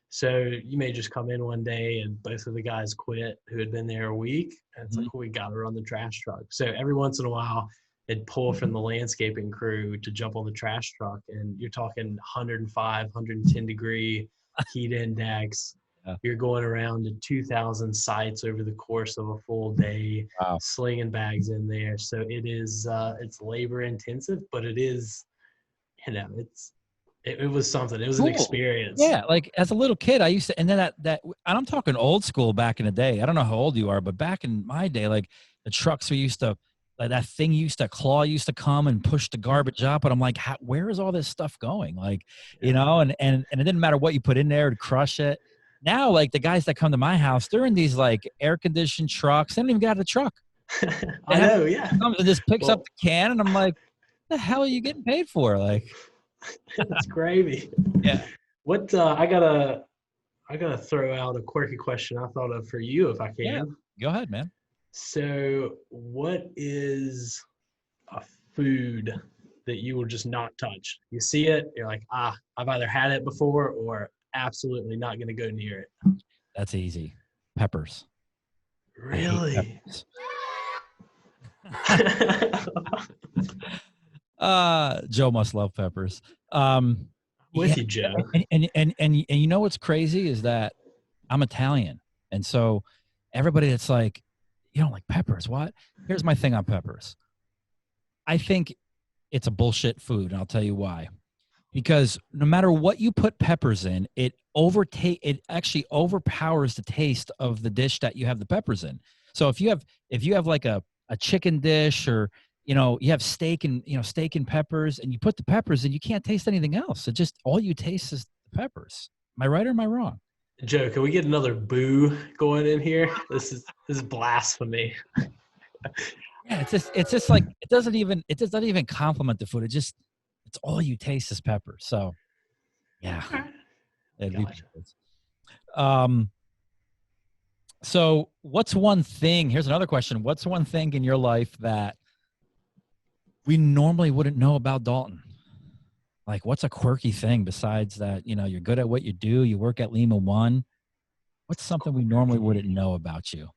So you may just come in one day and both of the guys quit who had been there a week. And it's like, well, we got to run the trash truck. So every once in a while, it'd pull from the landscaping crew to jump on the trash truck. And you're talking 105, 110 degree heat index. Yeah. You're going around to 2,000 sites over the course of a full day, wow, slinging bags in there. So it is, it's labor intensive, but it is, it was something. It was cool. An experience. Yeah, like as a little kid, I used to, and then and I'm talking old school back in the day. I don't know how old you are, but back in my day, like the trucks we used to, like that thing used to come and push the garbage up, and I'm like, where is all this stuff going? Like, and it didn't matter what you put in there to crush it. Now, like the guys that come to my house, they're in these like air conditioned trucks. They don't even get out of the truck. I know, yeah. Comes and just picks up the can, and I'm like, what the hell are you getting paid for? Like, that's gravy. Yeah. What I gotta throw out a quirky question I thought of for you if I can. Yeah. Go ahead, man. So what is a food that you will just not touch? You see it, you're like, I've either had it before or absolutely not gonna go near it. That's easy. Peppers. Really? Joe must love peppers. With you, Joe. And you know what's crazy is that I'm Italian, and so everybody that's like, you don't like peppers? What? Here's my thing on peppers. I think it's a bullshit food, and I'll tell you why. Because no matter what you put peppers in, it actually overpowers the taste of the dish that you have the peppers in. So if you have like a chicken dish, or you have steak and peppers, and you put the peppers in, you can't taste anything else. It just, all you taste is the peppers. Am I right or am I wrong? Joe, can we get another boo going in here? This is blasphemy. Yeah, it's just like it doesn't even compliment the food. It's all you taste is pepper. So yeah. Gotcha. So what's one thing, here's another question. What's one thing in your life that we normally wouldn't know about Dalton? Like, what's a quirky thing besides that, you're good at what you do, you work at Lima 1. What's something we normally wouldn't know about you?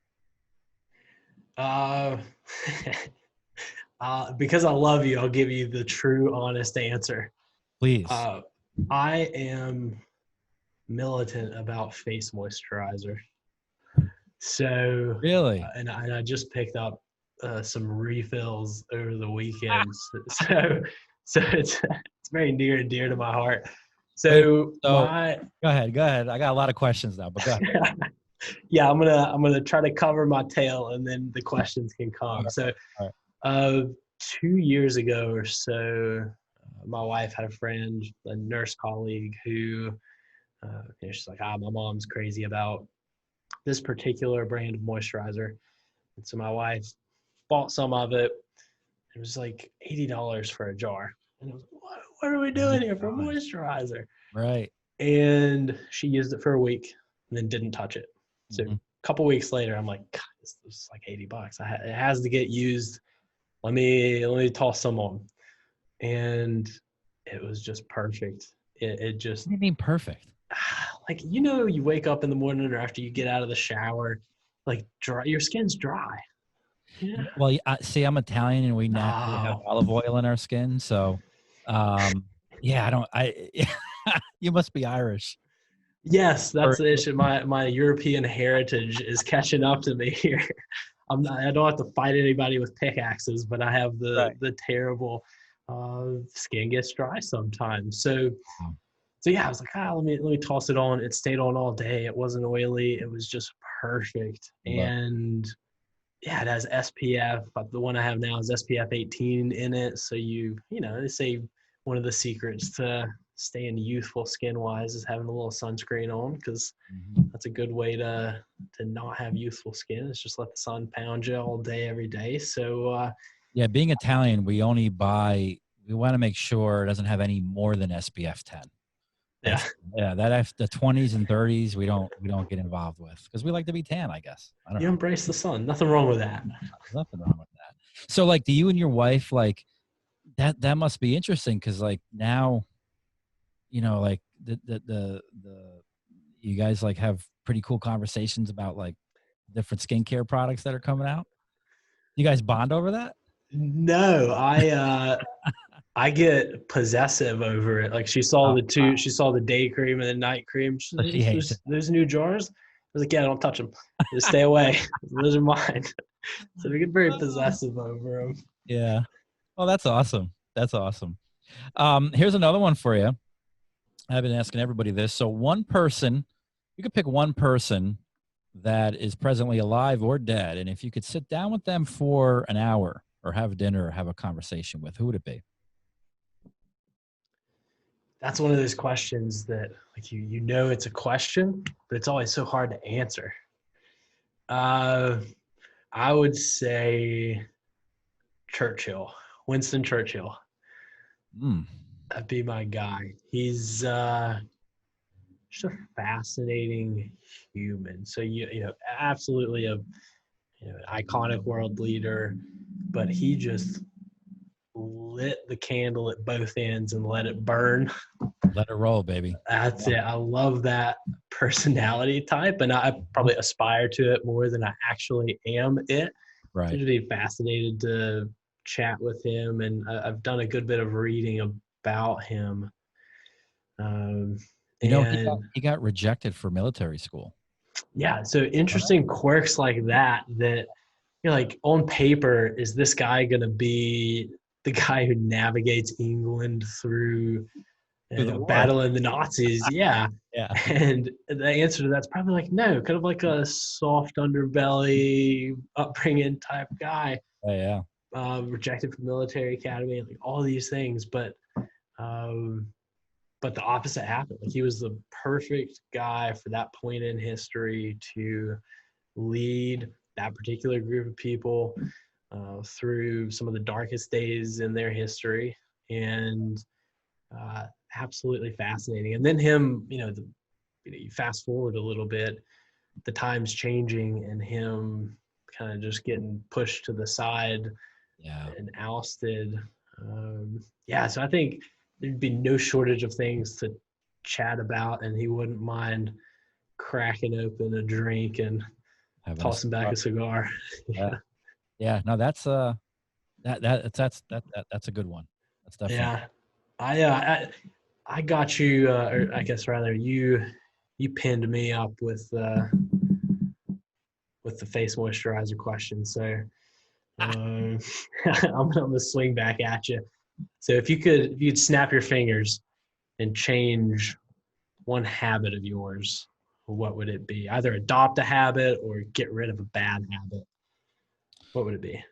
Because I love you, I'll give you the true, honest answer. Please. I am militant about face moisturizer. So really, and I just picked up some refills over the weekend. So it's very near and dear to my heart. So go ahead. I got a lot of questions now, but go ahead. Yeah, I'm gonna try to cover my tail, and then the questions can come. So, 2 years ago or so, my wife had a friend, a nurse colleague, who she's like, my mom's crazy about this particular brand of moisturizer, and so my wife bought some of it. It was like $80 for a jar, and I was like, what are we doing here for moisturizer? Right. And she used it for a week and then didn't touch it. So a couple weeks later, I'm like, God, this is like $80. It has to get used let me toss some on. And it was just perfect. It just, What do you mean perfect? like, you wake up in the morning or after you get out of the shower, like your skin's dry. Yeah. Well, see, I'm Italian, and we naturally have Oh, olive oil in our skin. So, yeah, I don't. You must be Irish. yes, that's Or the issue. My European heritage is catching up to me here. I don't have to fight anybody with pickaxes, but I have right. the terrible skin gets dry sometimes. So yeah, I was like, let me toss it on. It stayed on all day. It wasn't oily. It was just perfect. Love. And yeah, it has SPF. But the one I have now is SPF 18 in it. So they say one of the secrets to staying youthful skin wise is having a little sunscreen on, because Mhm. that's a good way to not have youthful skin. Is just let the sun pound you all day, every day. So Yeah, being Italian, we only buy. We want to make sure it doesn't have any more than SPF 10. yeah, That the 20s and 30s we don't get involved with because we like to be tan. I guess I don't you know. embrace the sun. Nothing wrong with that. There's nothing wrong with that. So, like, do you and your wife like that? Must be interesting because, like, now like the you guys like have pretty cool conversations about like different skincare products that are coming out. You guys bond over that? No, I get possessive over it. Like Oh, wow. she saw the day cream and the night cream. She's So like, she hates it. those new jars. I was like, yeah, don't touch them. Just stay away. Those are mine. So we get very possessive over them. Yeah. Well, that's awesome. That's awesome. Here's another one for you. I've been asking everybody this. So one person, you could pick one person that is presently alive or dead, and if you could sit down with them for an hour or have dinner or have a conversation with, who would it be? That's one of those questions that, like, it's a question, but it's always so hard to answer. Uh, I would say Churchill, Winston Churchill. Mm. That'd be my guy. He's just a fascinating human. So absolutely an iconic world leader, but he just lit the candle at both ends and let it burn. Let it roll, baby. That's it. I love that personality type, and I probably aspire to it more than I actually am it. So Right. it'd be fascinated to chat with him, and I've done a good bit of reading about him. Um, He got and rejected for military school. yeah, so interesting quirks like that you're like, on paper, is this guy going to be the guy who navigates England through Through the war. battling the Nazis? Yeah. Yeah. And the answer to that's probably like, no, kind of like a soft underbelly upbringing type guy, Yeah. rejected from military academy, like all these things. Um, but the opposite happened. Like, he was the perfect guy for that point in history to lead that particular group of people through some of the darkest days in their history, and absolutely fascinating. And then him, you fast forward a little bit, the times changing, and him kind of just getting pushed to the side Yeah. and ousted. Yeah, so I think there'd be no shortage of things to chat about, and he wouldn't mind cracking open a drink and Having a tossing back cigar. a cigar. Yeah. Yeah. Yeah. No, that's a good one. That's definitely. Yeah. I got you, or I guess rather you pinned me up with the face moisturizer question. So I'm gonna swing back at you. So if you'd snap your fingers and change one habit of yours, what would it be? Either adopt a habit or get rid of a bad habit. What would it be?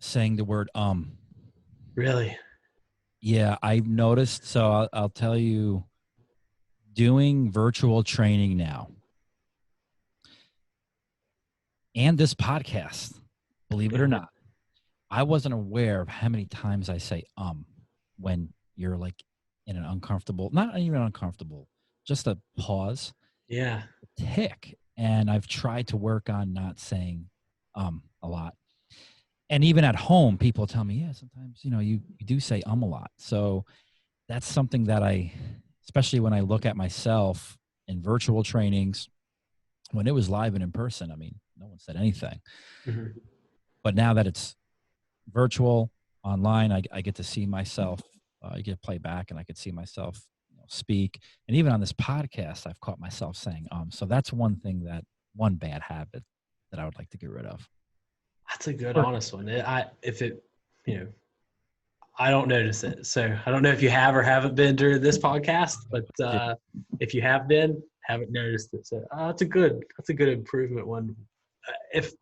Saying the word Really? Yeah, I've noticed. So I'll tell you, doing virtual training now and this podcast, believe it Yeah. or not, I wasn't aware of how many times I say when you're like in an uncomfortable, not even uncomfortable, just a pause, Yeah. tick. And I've tried to work on not saying a lot. And even at home, people tell me, yeah, sometimes, you do say a lot. So that's something that especially when I look at myself in virtual trainings, when it was live and in person, I mean, no one said anything. Mhm. But now that it's virtual, online, I get to see myself. I get to play back, and I could see myself speak. And even on this podcast, I've caught myself saying So that's one bad habit that I would like to get rid of. That's a good, Or- honest one. If it, you know, I don't notice it. So I don't know if you have or haven't been during this podcast, but if you have been, haven't noticed it. So that's a good improvement one. If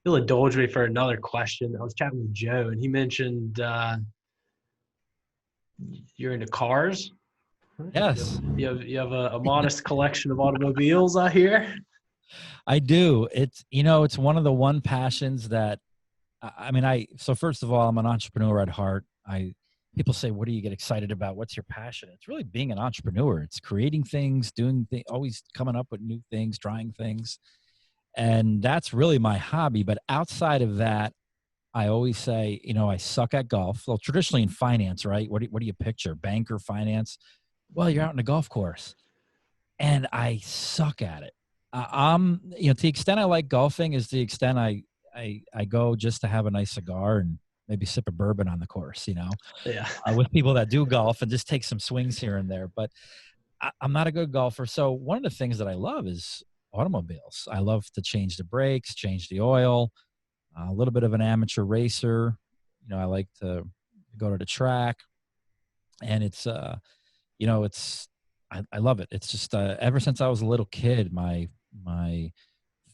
you'll indulge me for another question, I was chatting with Joe, and he mentioned you're into cars. Yes, You have a modest collection of automobiles out here. I do. It's one of the one passions that so first of all, I'm an entrepreneur at heart. People say, what do you get excited about? What's your passion? It's really being an entrepreneur. It's creating things, doing things, always coming up with new things, trying things. And that's really my hobby. But outside of that, I always say, I suck at golf. Well, traditionally in finance, right? What do you picture? Banker finance? Well, you're out in a golf course, and I suck at it. To the extent I like golfing is the extent I go just to have a nice cigar and maybe sip a bourbon on the course, Yeah. with people that do golf and just take some swings here and there. But I'm not a good golfer. So one of the things that I love is automobiles. I love to change the brakes, change the oil, a little bit of an amateur racer. I like to go to the track, and I love it. It's just ever since I was a little kid, my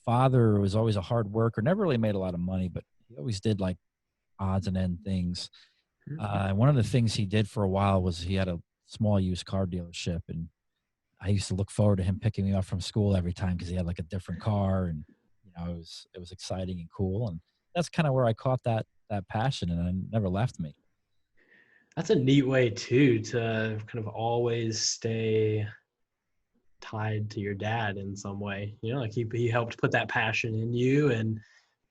father was always a hard worker, never really made a lot of money, but he always did like odds and end things. One of the things he did for a while was he had a small used car dealership, and I used to look forward to him picking me up from school every time because he had like a different car, and it was exciting and cool, and that's kind of where I caught that passion, and it never left me. That's a neat way too to kind of always stay tied to your dad in some way. Like he helped put that passion in you, and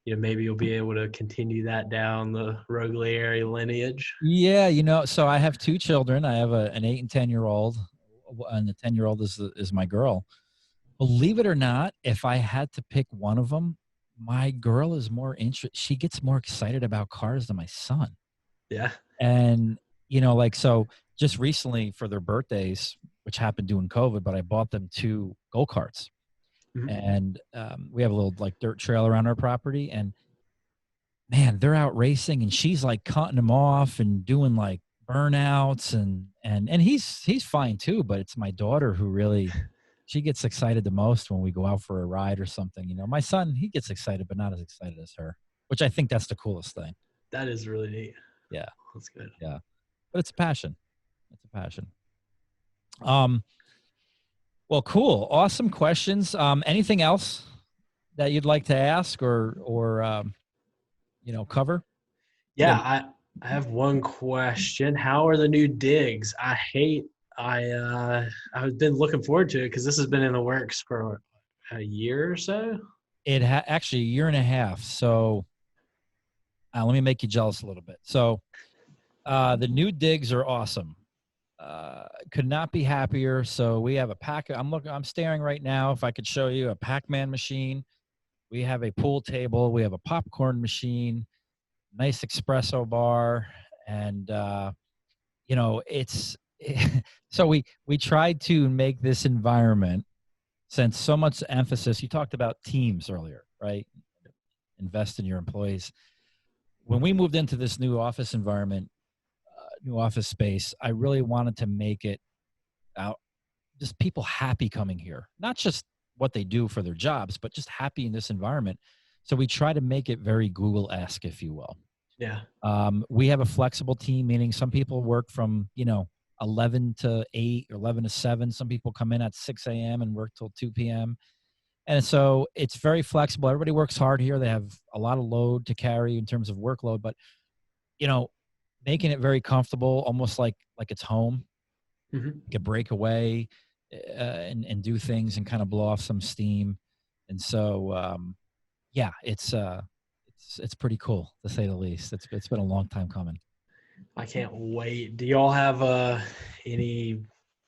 maybe you'll be able to continue that down the Roglieri lineage. Yeah, so I have two children. I have an 8 and 10-year-old, and the 10-year-old is my girl. Believe it or not, if I had to pick one of them, my girl is more she gets more excited about cars than my son. Yeah. And, so just recently for their birthdays, which happened during COVID, but I bought them 2 go-karts. Mhm. And we have a little like dirt trail around our property. And man, they're out racing, and she's like cutting them off and doing like burnouts, and he's fine too, but it's my daughter who really, she gets excited the most when we go out for a ride or something. My son, he gets excited, but not as excited as her, which I think that's the coolest thing. That is really neat. Yeah. That's good. Yeah. But it's a passion. It's a passion. Um, well, cool. Awesome questions. Anything else that you'd like to ask or cover? Yeah, Yeah. I have one question. How are the new digs? I've been looking forward to it because this has been in the works for a year or so. Actually a year and a half. So let me make you jealous a little bit. So the new digs are awesome. Could not be happier. So we have a I'm staring right now. If I could show you a Pac-Man machine, we have a pool table, we have a popcorn machine, nice espresso bar, and it's so we tried to make this environment, since so much emphasis, you talked about teams earlier, right? Invest in your employees. When we moved into this new office environment, new office space, I really wanted to make it out just people happy coming here, not just what they do for their jobs, but just happy in this environment. So we try to make it very Google-esque, if you will. Yeah. We have a flexible team, meaning some people work from 11 to 8 or 11 to 7. Some people come in at 6 a.m. and work till 2 p.m. And so it's very flexible. Everybody works hard here. They have a lot of load to carry in terms of workload, but making it very comfortable, almost like it's home. Mm-hmm. You can break away and do things and kind of blow off some steam. And so, yeah, it's it's pretty cool, to say the least. It's been a long time coming. I can't wait. Do y'all have any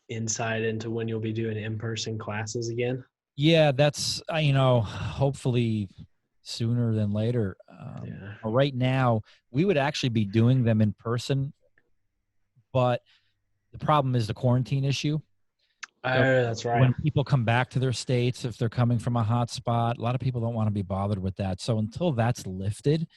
insight into when you'll be doing in-person classes again? Yeah, that's hopefully sooner than later. Yeah. Right now, we would actually be doing them in person, but the problem is the quarantine issue. Oh, that's right. When people come back to their states, if they're coming from a hot spot, a lot of people don't want to be bothered with that. So until that's lifted,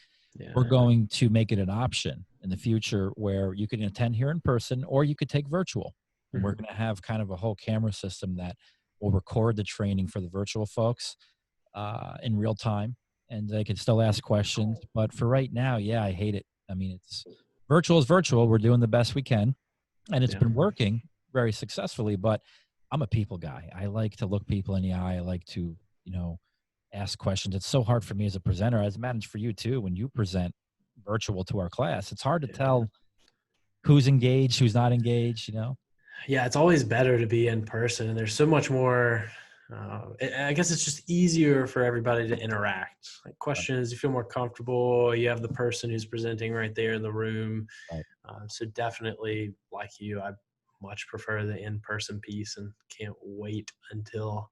we're going to make it an option in the future where you can attend here in person or you could take virtual. And we're going to have kind of a whole camera system that will record the training for the virtual folks in real time, and they can still ask questions. But for right now, yeah, I hate it. I mean, it's virtual is virtual. We're doing the best we can, and it's been working very successfully, but I'm a people guy. I like to look people in the eye. I like to, ask questions. It's so hard for me as a presenter, as managed for you too. When you present virtual to our class, it's hard to tell who's engaged, who's not engaged, Yeah, it's always better to be in person, and there's so much more. I guess it's just easier for everybody to interact. Like questions, you feel more comfortable. You have the person who's presenting right there in the room. Right. So definitely, like you, I much prefer the in-person piece, and can't wait until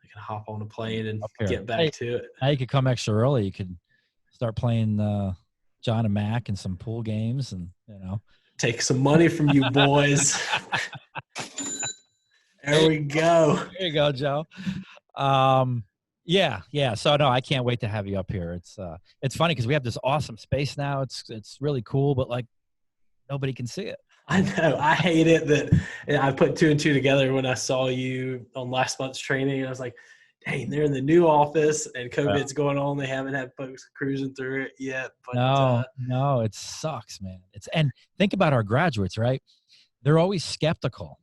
I can hop on a plane and get back to it. Now you could come extra early. You could start playing John and Mac and some pool games, and take some money from you boys. There we go. There you go, Joe. Yeah. So no, I can't wait to have you up here. It's funny because we have this awesome space now. It's really cool, but like nobody can see it. I know. I hate it that I put 2 and 2 together when I saw you on last month's training. I was like, dang, they're in the new office and COVID's going on. They haven't had folks cruising through it yet. But no, it sucks, man. And think about our graduates, right? They're always skeptical.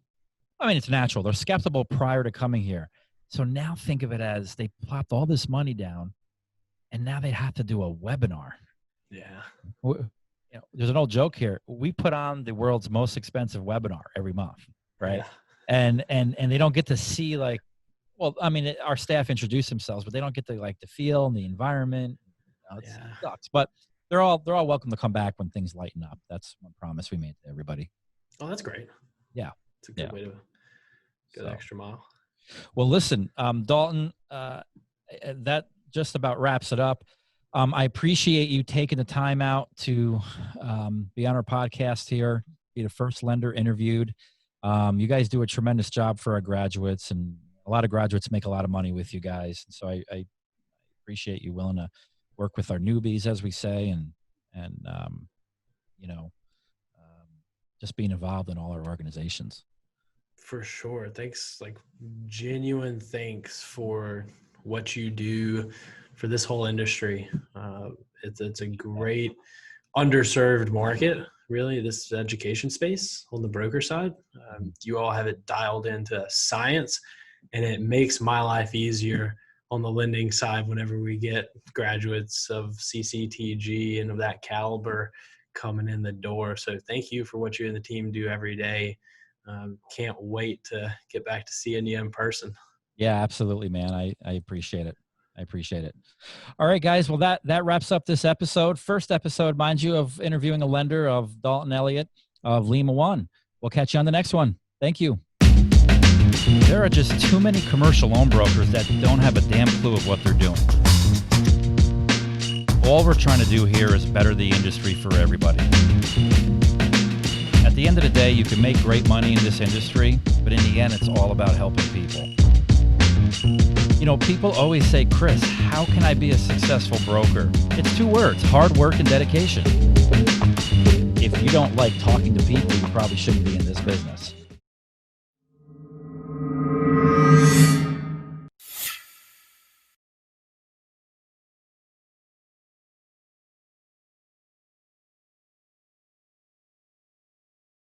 I mean, it's natural. They're skeptical prior to coming here. So now think of it as they plopped all this money down, and now they have to do a webinar. Yeah. There's an old joke here. We put on the world's most expensive webinar every month, right? Yeah. And they don't get to see our staff introduce themselves, but they don't get to the feel and the environment. It sucks. But they're all welcome to come back when things lighten up. That's one promise we made to everybody. Oh, that's great. Yeah. It's a good way to go the extra mile. Well, listen, Dalton, that just about wraps it up. I appreciate you taking the time out to be on our podcast here, be the first lender interviewed. You guys do a tremendous job for our graduates, and a lot of graduates make a lot of money with you guys. And so I appreciate you willing to work with our newbies, as we say, and just being involved in all our organizations. For sure. Thanks, genuine thanks for what you do for this whole industry. It's a great underserved market, really, this education space on the broker side. You all have it dialed into science, and it makes my life easier on the lending side whenever we get graduates of CCTG and of that caliber coming in the door. So thank you for what you and the team do every day. Can't wait to get back to seeing you in person. Yeah, absolutely, man. I appreciate it. All right, guys. Well, that wraps up this episode. First episode, mind you, of interviewing a lender of Dalton Elliott of Lima 1. We'll catch you on the next one. Thank you. There are just too many commercial loan brokers that don't have a damn clue of what they're doing. All we're trying to do here is better the industry for everybody. At the end of the day, you can make great money in this industry, but in the end, it's all about helping people. People always say, Kris, how can I be a successful broker? It's 2 words, hard work and dedication. If you don't like talking to people, you probably shouldn't be in this business.